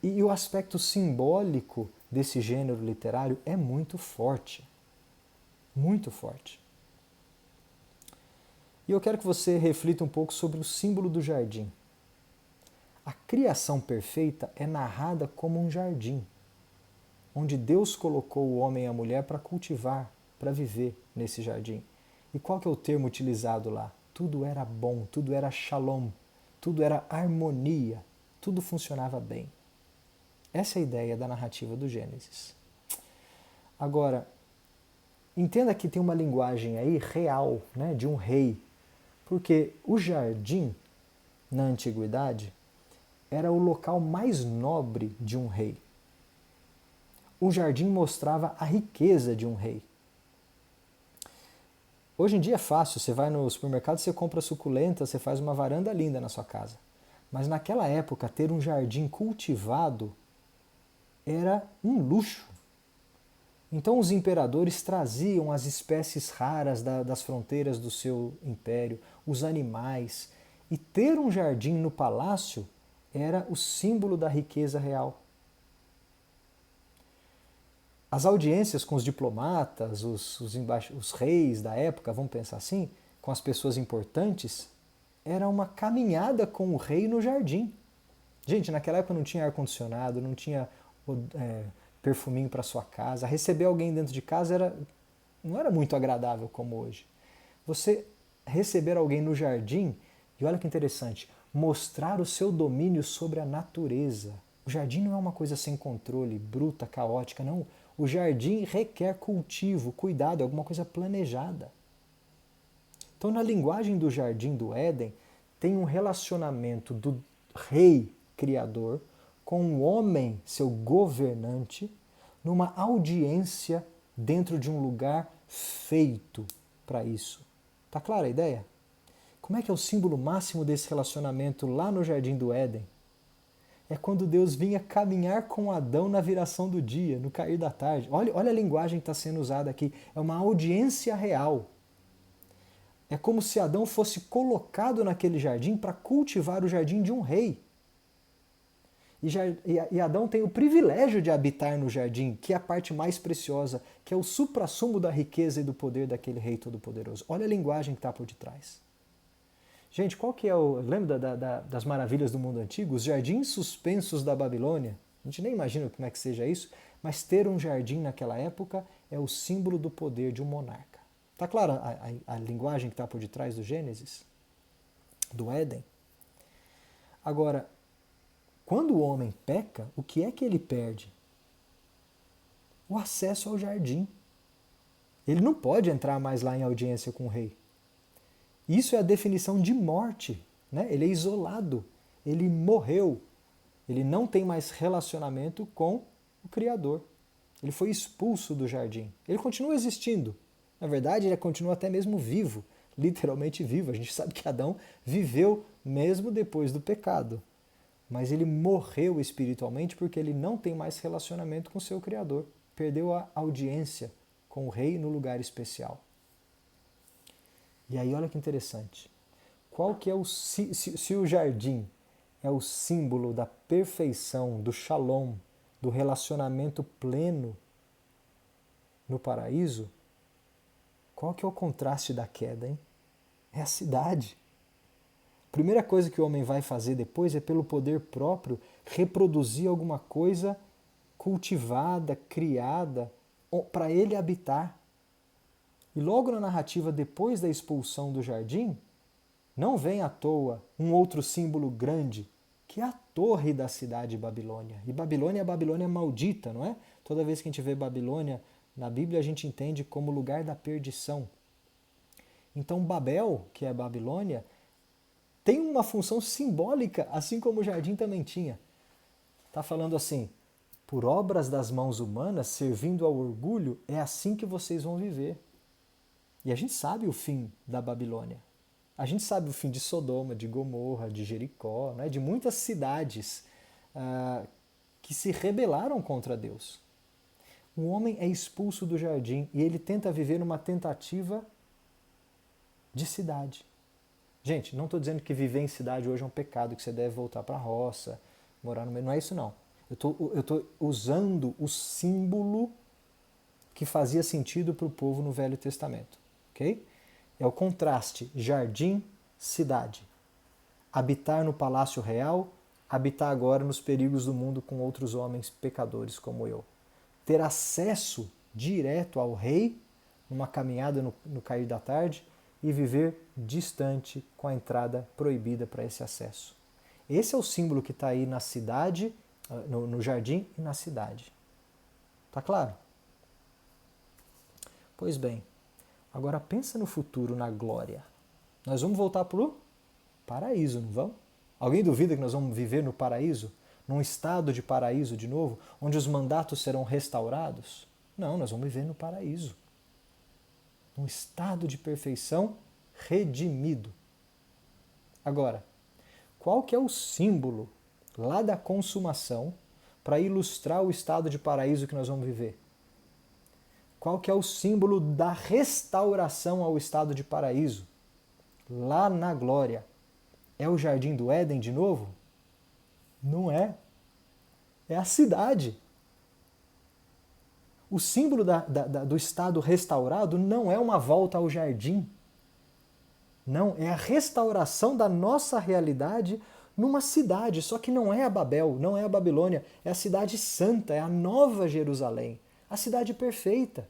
E o aspecto simbólico desse gênero literário é muito forte. Muito forte. E eu quero que você reflita um pouco sobre o símbolo do jardim. A criação perfeita é narrada como um jardim, onde Deus colocou o homem e a mulher para cultivar, para viver nesse jardim. E qual que é o termo utilizado lá? Tudo era bom, tudo era shalom, tudo era harmonia, tudo funcionava bem. Essa é a ideia da narrativa do Gênesis. Agora, entenda que tem uma linguagem aí real, né, de um rei, porque o jardim, na antiguidade, era o local mais nobre de um rei. O jardim mostrava a riqueza de um rei. Hoje em dia é fácil, você vai no supermercado, você compra suculenta, você faz uma varanda linda na sua casa. Mas naquela época, ter um jardim cultivado era um luxo. Então os imperadores traziam as espécies raras das fronteiras do seu império, os animais, e ter um jardim no palácio era o símbolo da riqueza real. As audiências com os diplomatas, os reis da época, vamos pensar assim, com as pessoas importantes, era uma caminhada com o rei no jardim. Gente, naquela época não tinha ar-condicionado, não tinha perfuminho para sua casa. Receber alguém dentro de casa não era muito agradável como hoje. Você receber alguém no jardim, e olha que interessante, mostrar o seu domínio sobre a natureza. O jardim não é uma coisa sem controle, bruta, caótica, não. O jardim requer cultivo, cuidado, é alguma coisa planejada. Então, na linguagem do Jardim do Éden, tem um relacionamento do rei criador com o homem, seu governante, numa audiência dentro de um lugar feito para isso. Tá clara a ideia? Como é que é o símbolo máximo desse relacionamento lá no Jardim do Éden? É quando Deus vinha caminhar com Adão na viração do dia, no cair da tarde. Olha a linguagem que está sendo usada aqui. É uma audiência real. É como se Adão fosse colocado naquele jardim para cultivar o jardim de um rei. E Adão tem o privilégio de habitar no jardim, que é a parte mais preciosa, que é o suprassumo da riqueza e do poder daquele rei todo-poderoso. Olha a linguagem que está por detrás. Gente, qual que é o... Lembra das maravilhas do mundo antigo? Os jardins suspensos da Babilônia? A gente nem imagina como é que seja isso, mas ter um jardim naquela época é o símbolo do poder de um monarca. Está clara a linguagem que está por detrás do Gênesis? Do Éden? Agora, quando o homem peca, o que é que ele perde? O acesso ao jardim. Ele não pode entrar mais lá em audiência com o rei. Isso é a definição de morte, né? Ele é isolado, ele morreu, ele não tem mais relacionamento com o Criador. Ele foi expulso do jardim. Ele continua existindo. Na verdade, ele continua até mesmo vivo, literalmente vivo. A gente sabe que Adão viveu mesmo depois do pecado. Mas ele morreu espiritualmente porque ele não tem mais relacionamento com o seu Criador. Perdeu a audiência com o rei no lugar especial. E aí olha que interessante. Qual que é se o jardim é o símbolo da perfeição, do shalom, do relacionamento pleno no paraíso, qual que é o contraste da queda, hein? É a cidade. A primeira coisa que o homem vai fazer depois é, pelo poder próprio, reproduzir alguma coisa cultivada, criada, para ele habitar. E logo na narrativa, depois da expulsão do jardim, não vem à toa um outro símbolo grande, que é a torre da cidade de Babilônia. E Babilônia é a Babilônia maldita, não é? Toda vez que a gente vê Babilônia na Bíblia, a gente entende como lugar da perdição. Então Babel, que é a Babilônia, tem uma função simbólica, assim como o jardim também tinha. Está falando assim, por obras das mãos humanas, servindo ao orgulho, é assim que vocês vão viver. E a gente sabe o fim da Babilônia. A gente sabe o fim de Sodoma, de Gomorra, de Jericó, né? De muitas cidades que se rebelaram contra Deus. O homem é expulso do jardim e ele tenta viver numa tentativa de cidade. Gente, não estou dizendo que viver em cidade hoje é um pecado, que você deve voltar para a roça, morar no meio. Não é isso não. Eu estou usando o símbolo que fazia sentido para o povo no Velho Testamento. Okay? É o contraste jardim-cidade. Habitar no palácio real, habitar agora nos perigos do mundo com outros homens pecadores como eu. Ter acesso direto ao rei, numa caminhada no cair da tarde, e viver distante com a entrada proibida para esse acesso. Esse é o símbolo que está aí na cidade, no jardim e na cidade. Tá claro? Pois bem, agora pensa no futuro, na glória. Nós vamos voltar para o paraíso, não vamos? Alguém duvida que nós vamos viver no paraíso? Num estado de paraíso de novo, onde os mandatos serão restaurados? Não, nós vamos viver no paraíso. Um estado de perfeição redimido. Agora, qual que é o símbolo lá da consumação para ilustrar o estado de paraíso que nós vamos viver? Qual que é o símbolo da restauração ao estado de paraíso? Lá na glória. É o jardim do Éden de novo? Não é. É a cidade. O símbolo do estado restaurado não é uma volta ao jardim. Não, é a restauração da nossa realidade numa cidade, só que não é a Babel, não é a Babilônia, é a cidade santa, é a nova Jerusalém, a cidade perfeita.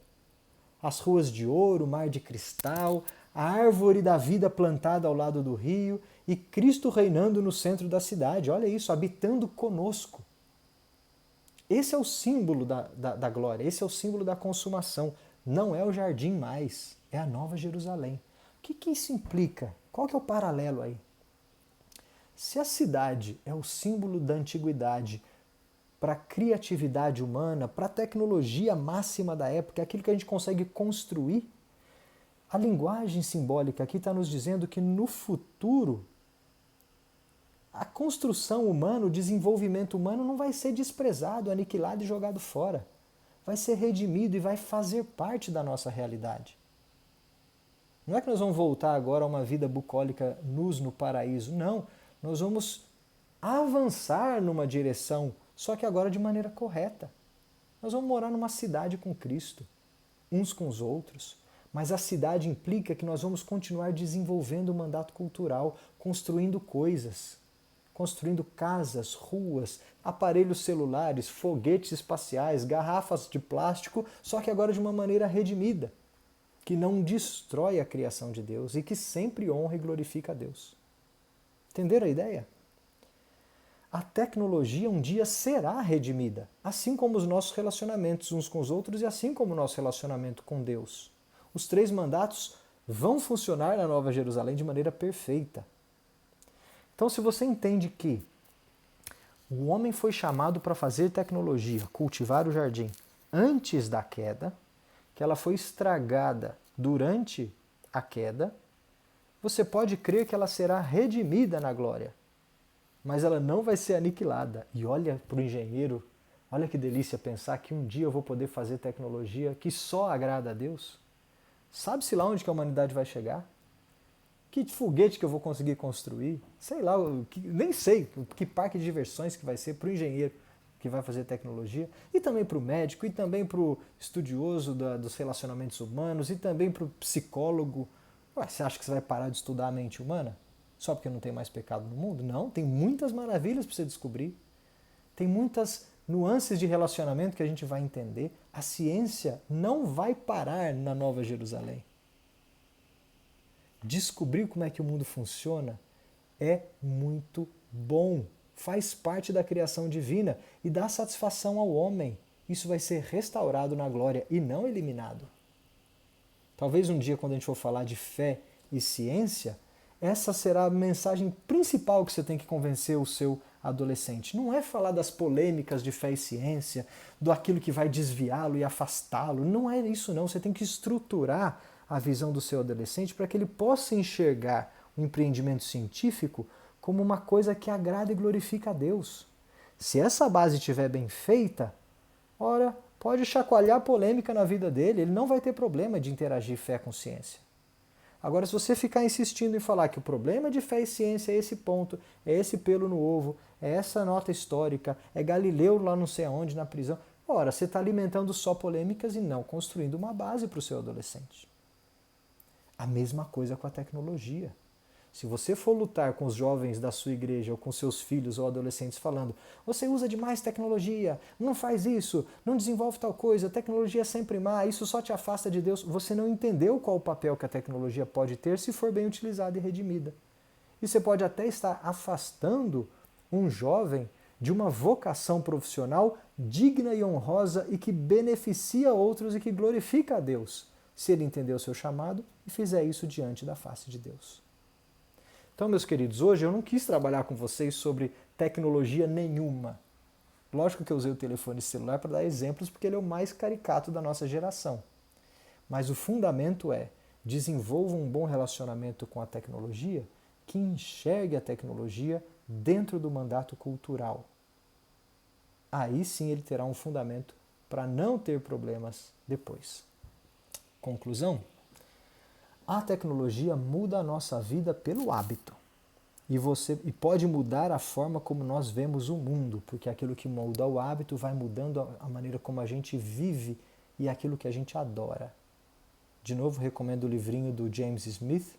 As ruas de ouro, o mar de cristal, a árvore da vida plantada ao lado do rio e Cristo reinando no centro da cidade. Olha isso, habitando conosco. Esse é o símbolo da glória, esse é o símbolo da consumação. Não é o jardim mais, é a nova Jerusalém. O que isso implica? Qual que é o paralelo aí? Se a cidade é o símbolo da antiguidade para a criatividade humana, para a tecnologia máxima da época, aquilo que a gente consegue construir, a linguagem simbólica aqui está nos dizendo que no futuro a construção humana, o desenvolvimento humano não vai ser desprezado, aniquilado e jogado fora. Vai ser redimido e vai fazer parte da nossa realidade. Não é que nós vamos voltar agora a uma vida bucólica nus no paraíso, não. Nós vamos avançar numa direção, só que agora de maneira correta. Nós vamos morar numa cidade com Cristo, uns com os outros. Mas a cidade implica que nós vamos continuar desenvolvendo o mandato cultural, construindo coisas, construindo casas, ruas, aparelhos celulares, foguetes espaciais, garrafas de plástico, só que agora de uma maneira redimida, que não destrói a criação de Deus e que sempre honra e glorifica a Deus. Entenderam a ideia? A tecnologia um dia será redimida, assim como os nossos relacionamentos uns com os outros e assim como o nosso relacionamento com Deus. Os 3 mandatos vão funcionar na Nova Jerusalém de maneira perfeita. Então, se você entende que o homem foi chamado para fazer tecnologia, cultivar o jardim, antes da queda, que ela foi estragada durante a queda, você pode crer que ela será redimida na glória. Mas ela não vai ser aniquilada. E olha para o engenheiro, olha que delícia pensar que um dia eu vou poder fazer tecnologia que só agrada a Deus. Sabe-se lá onde que a humanidade vai chegar? Que foguete que eu vou conseguir construir? Sei lá, nem sei que parque de diversões que vai ser para o engenheiro que vai fazer tecnologia, e também para o médico, e também para o estudioso dos relacionamentos humanos, e também para o psicólogo. Ué, você acha que você vai parar de estudar a mente humana? Só porque não tem mais pecado no mundo? Não, tem muitas maravilhas para você descobrir. Tem muitas nuances de relacionamento que a gente vai entender. A ciência não vai parar na Nova Jerusalém. Descobrir como é que o mundo funciona é muito bom. Faz parte da criação divina e dá satisfação ao homem. Isso vai ser restaurado na glória e não eliminado. Talvez um dia, quando a gente for falar de fé e ciência, essa será a mensagem principal que você tem que convencer o seu adolescente. Não é falar das polêmicas de fé e ciência, do aquilo que vai desviá-lo e afastá-lo. Não é isso não. Você tem que estruturar a visão do seu adolescente para que ele possa enxergar o empreendimento científico como uma coisa que agrada e glorifica a Deus. Se essa base estiver bem feita, ora, pode chacoalhar a polêmica na vida dele, ele não vai ter problema de interagir fé com ciência. Agora, se você ficar insistindo em falar que o problema de fé e ciência é esse ponto, é esse pelo no ovo, é essa nota histórica, é Galileu lá não sei aonde na prisão, ora, você está alimentando só polêmicas e não construindo uma base para o seu adolescente. A mesma coisa com a tecnologia. Se você for lutar com os jovens da sua igreja ou com seus filhos ou adolescentes falando, você usa demais tecnologia, não faz isso, não desenvolve tal coisa, tecnologia é sempre má, isso só te afasta de Deus, você não entendeu qual o papel que a tecnologia pode ter se for bem utilizada e redimida. E você pode até estar afastando um jovem de uma vocação profissional digna e honrosa e que beneficia outros e que glorifica a Deus, se ele entender o seu chamado e fizer isso diante da face de Deus. Então, meus queridos, hoje eu não quis trabalhar com vocês sobre tecnologia nenhuma. Lógico que eu usei o telefone celular para dar exemplos, porque ele é o mais caricato da nossa geração. Mas o fundamento é, desenvolva um bom relacionamento com a tecnologia que enxergue a tecnologia dentro do mandato cultural. Aí sim ele terá um fundamento para não ter problemas depois. Conclusão? A tecnologia muda a nossa vida pelo hábito. E pode mudar a forma como nós vemos o mundo, porque aquilo que muda o hábito vai mudando a maneira como a gente vive e aquilo que a gente adora. De novo, recomendo o livrinho do James Smith,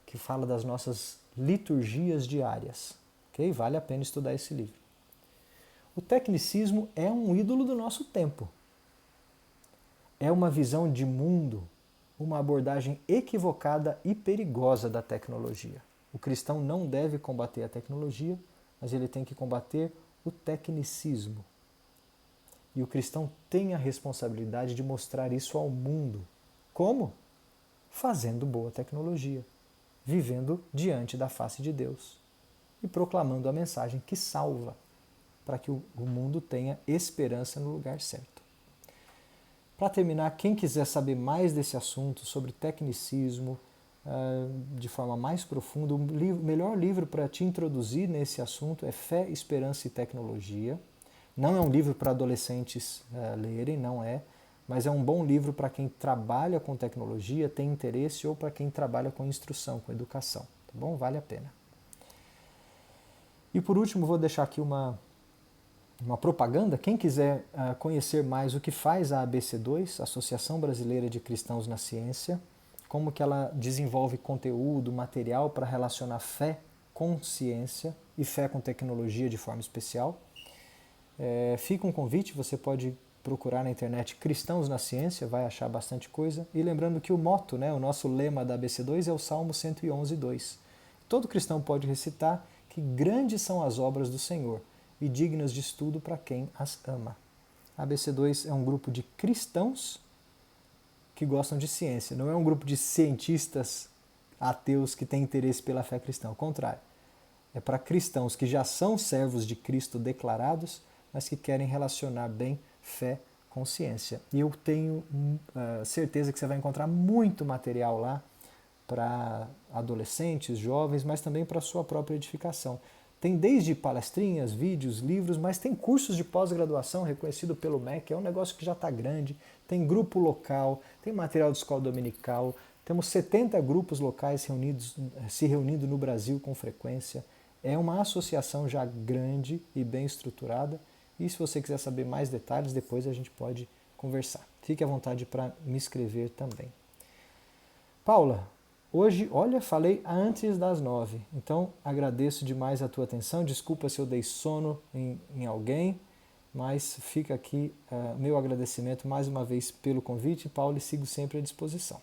que fala das nossas liturgias diárias. Okay? Vale a pena estudar esse livro. O tecnicismo é um ídolo do nosso tempo. É uma visão de mundo, uma abordagem equivocada e perigosa da tecnologia. O cristão não deve combater a tecnologia, mas ele tem que combater o tecnicismo. E o cristão tem a responsabilidade de mostrar isso ao mundo. Como? Fazendo boa tecnologia, vivendo diante da face de Deus e proclamando a mensagem que salva, para que o mundo tenha esperança no lugar certo. Para terminar, quem quiser saber mais desse assunto, sobre tecnicismo, de forma mais profunda, o melhor livro para te introduzir nesse assunto é Fé, Esperança e Tecnologia. Não é um livro para adolescentes lerem, não é, mas é um bom livro para quem trabalha com tecnologia, tem interesse, ou para quem trabalha com instrução, com educação. Tá bom? Vale a pena. E por último, vou deixar aqui uma propaganda. Quem quiser conhecer mais o que faz a ABC2, Associação Brasileira de Cristãos na Ciência, como que ela desenvolve conteúdo, material para relacionar fé com ciência e fé com tecnologia de forma especial. Fica um convite, você pode procurar na internet Cristãos na Ciência, vai achar bastante coisa. E lembrando que o motto, o nosso lema da ABC2 é o Salmo 111:2. Todo cristão pode recitar que grandes são as obras do Senhor e dignas de estudo para quem as ama. A ABC2 é um grupo de cristãos que gostam de ciência, não é um grupo de cientistas ateus que têm interesse pela fé cristã, ao contrário. É para cristãos que já são servos de Cristo declarados, mas que querem relacionar bem fé com ciência. E eu tenho certeza que você vai encontrar muito material lá para adolescentes, jovens, mas também para a sua própria edificação. Tem desde palestrinhas, vídeos, livros, mas tem cursos de pós-graduação reconhecido pelo MEC, é um negócio que já está grande, tem grupo local, tem material de escola dominical, temos 70 grupos locais se reunindo no Brasil com frequência. É uma associação já grande e bem estruturada, e se você quiser saber mais detalhes, depois a gente pode conversar. Fique à vontade para me escrever também. Paula, hoje, olha, falei antes das 9, então agradeço demais a tua atenção, desculpa se eu dei sono em alguém, mas fica aqui meu agradecimento mais uma vez pelo convite, Paulo, e sigo sempre à disposição.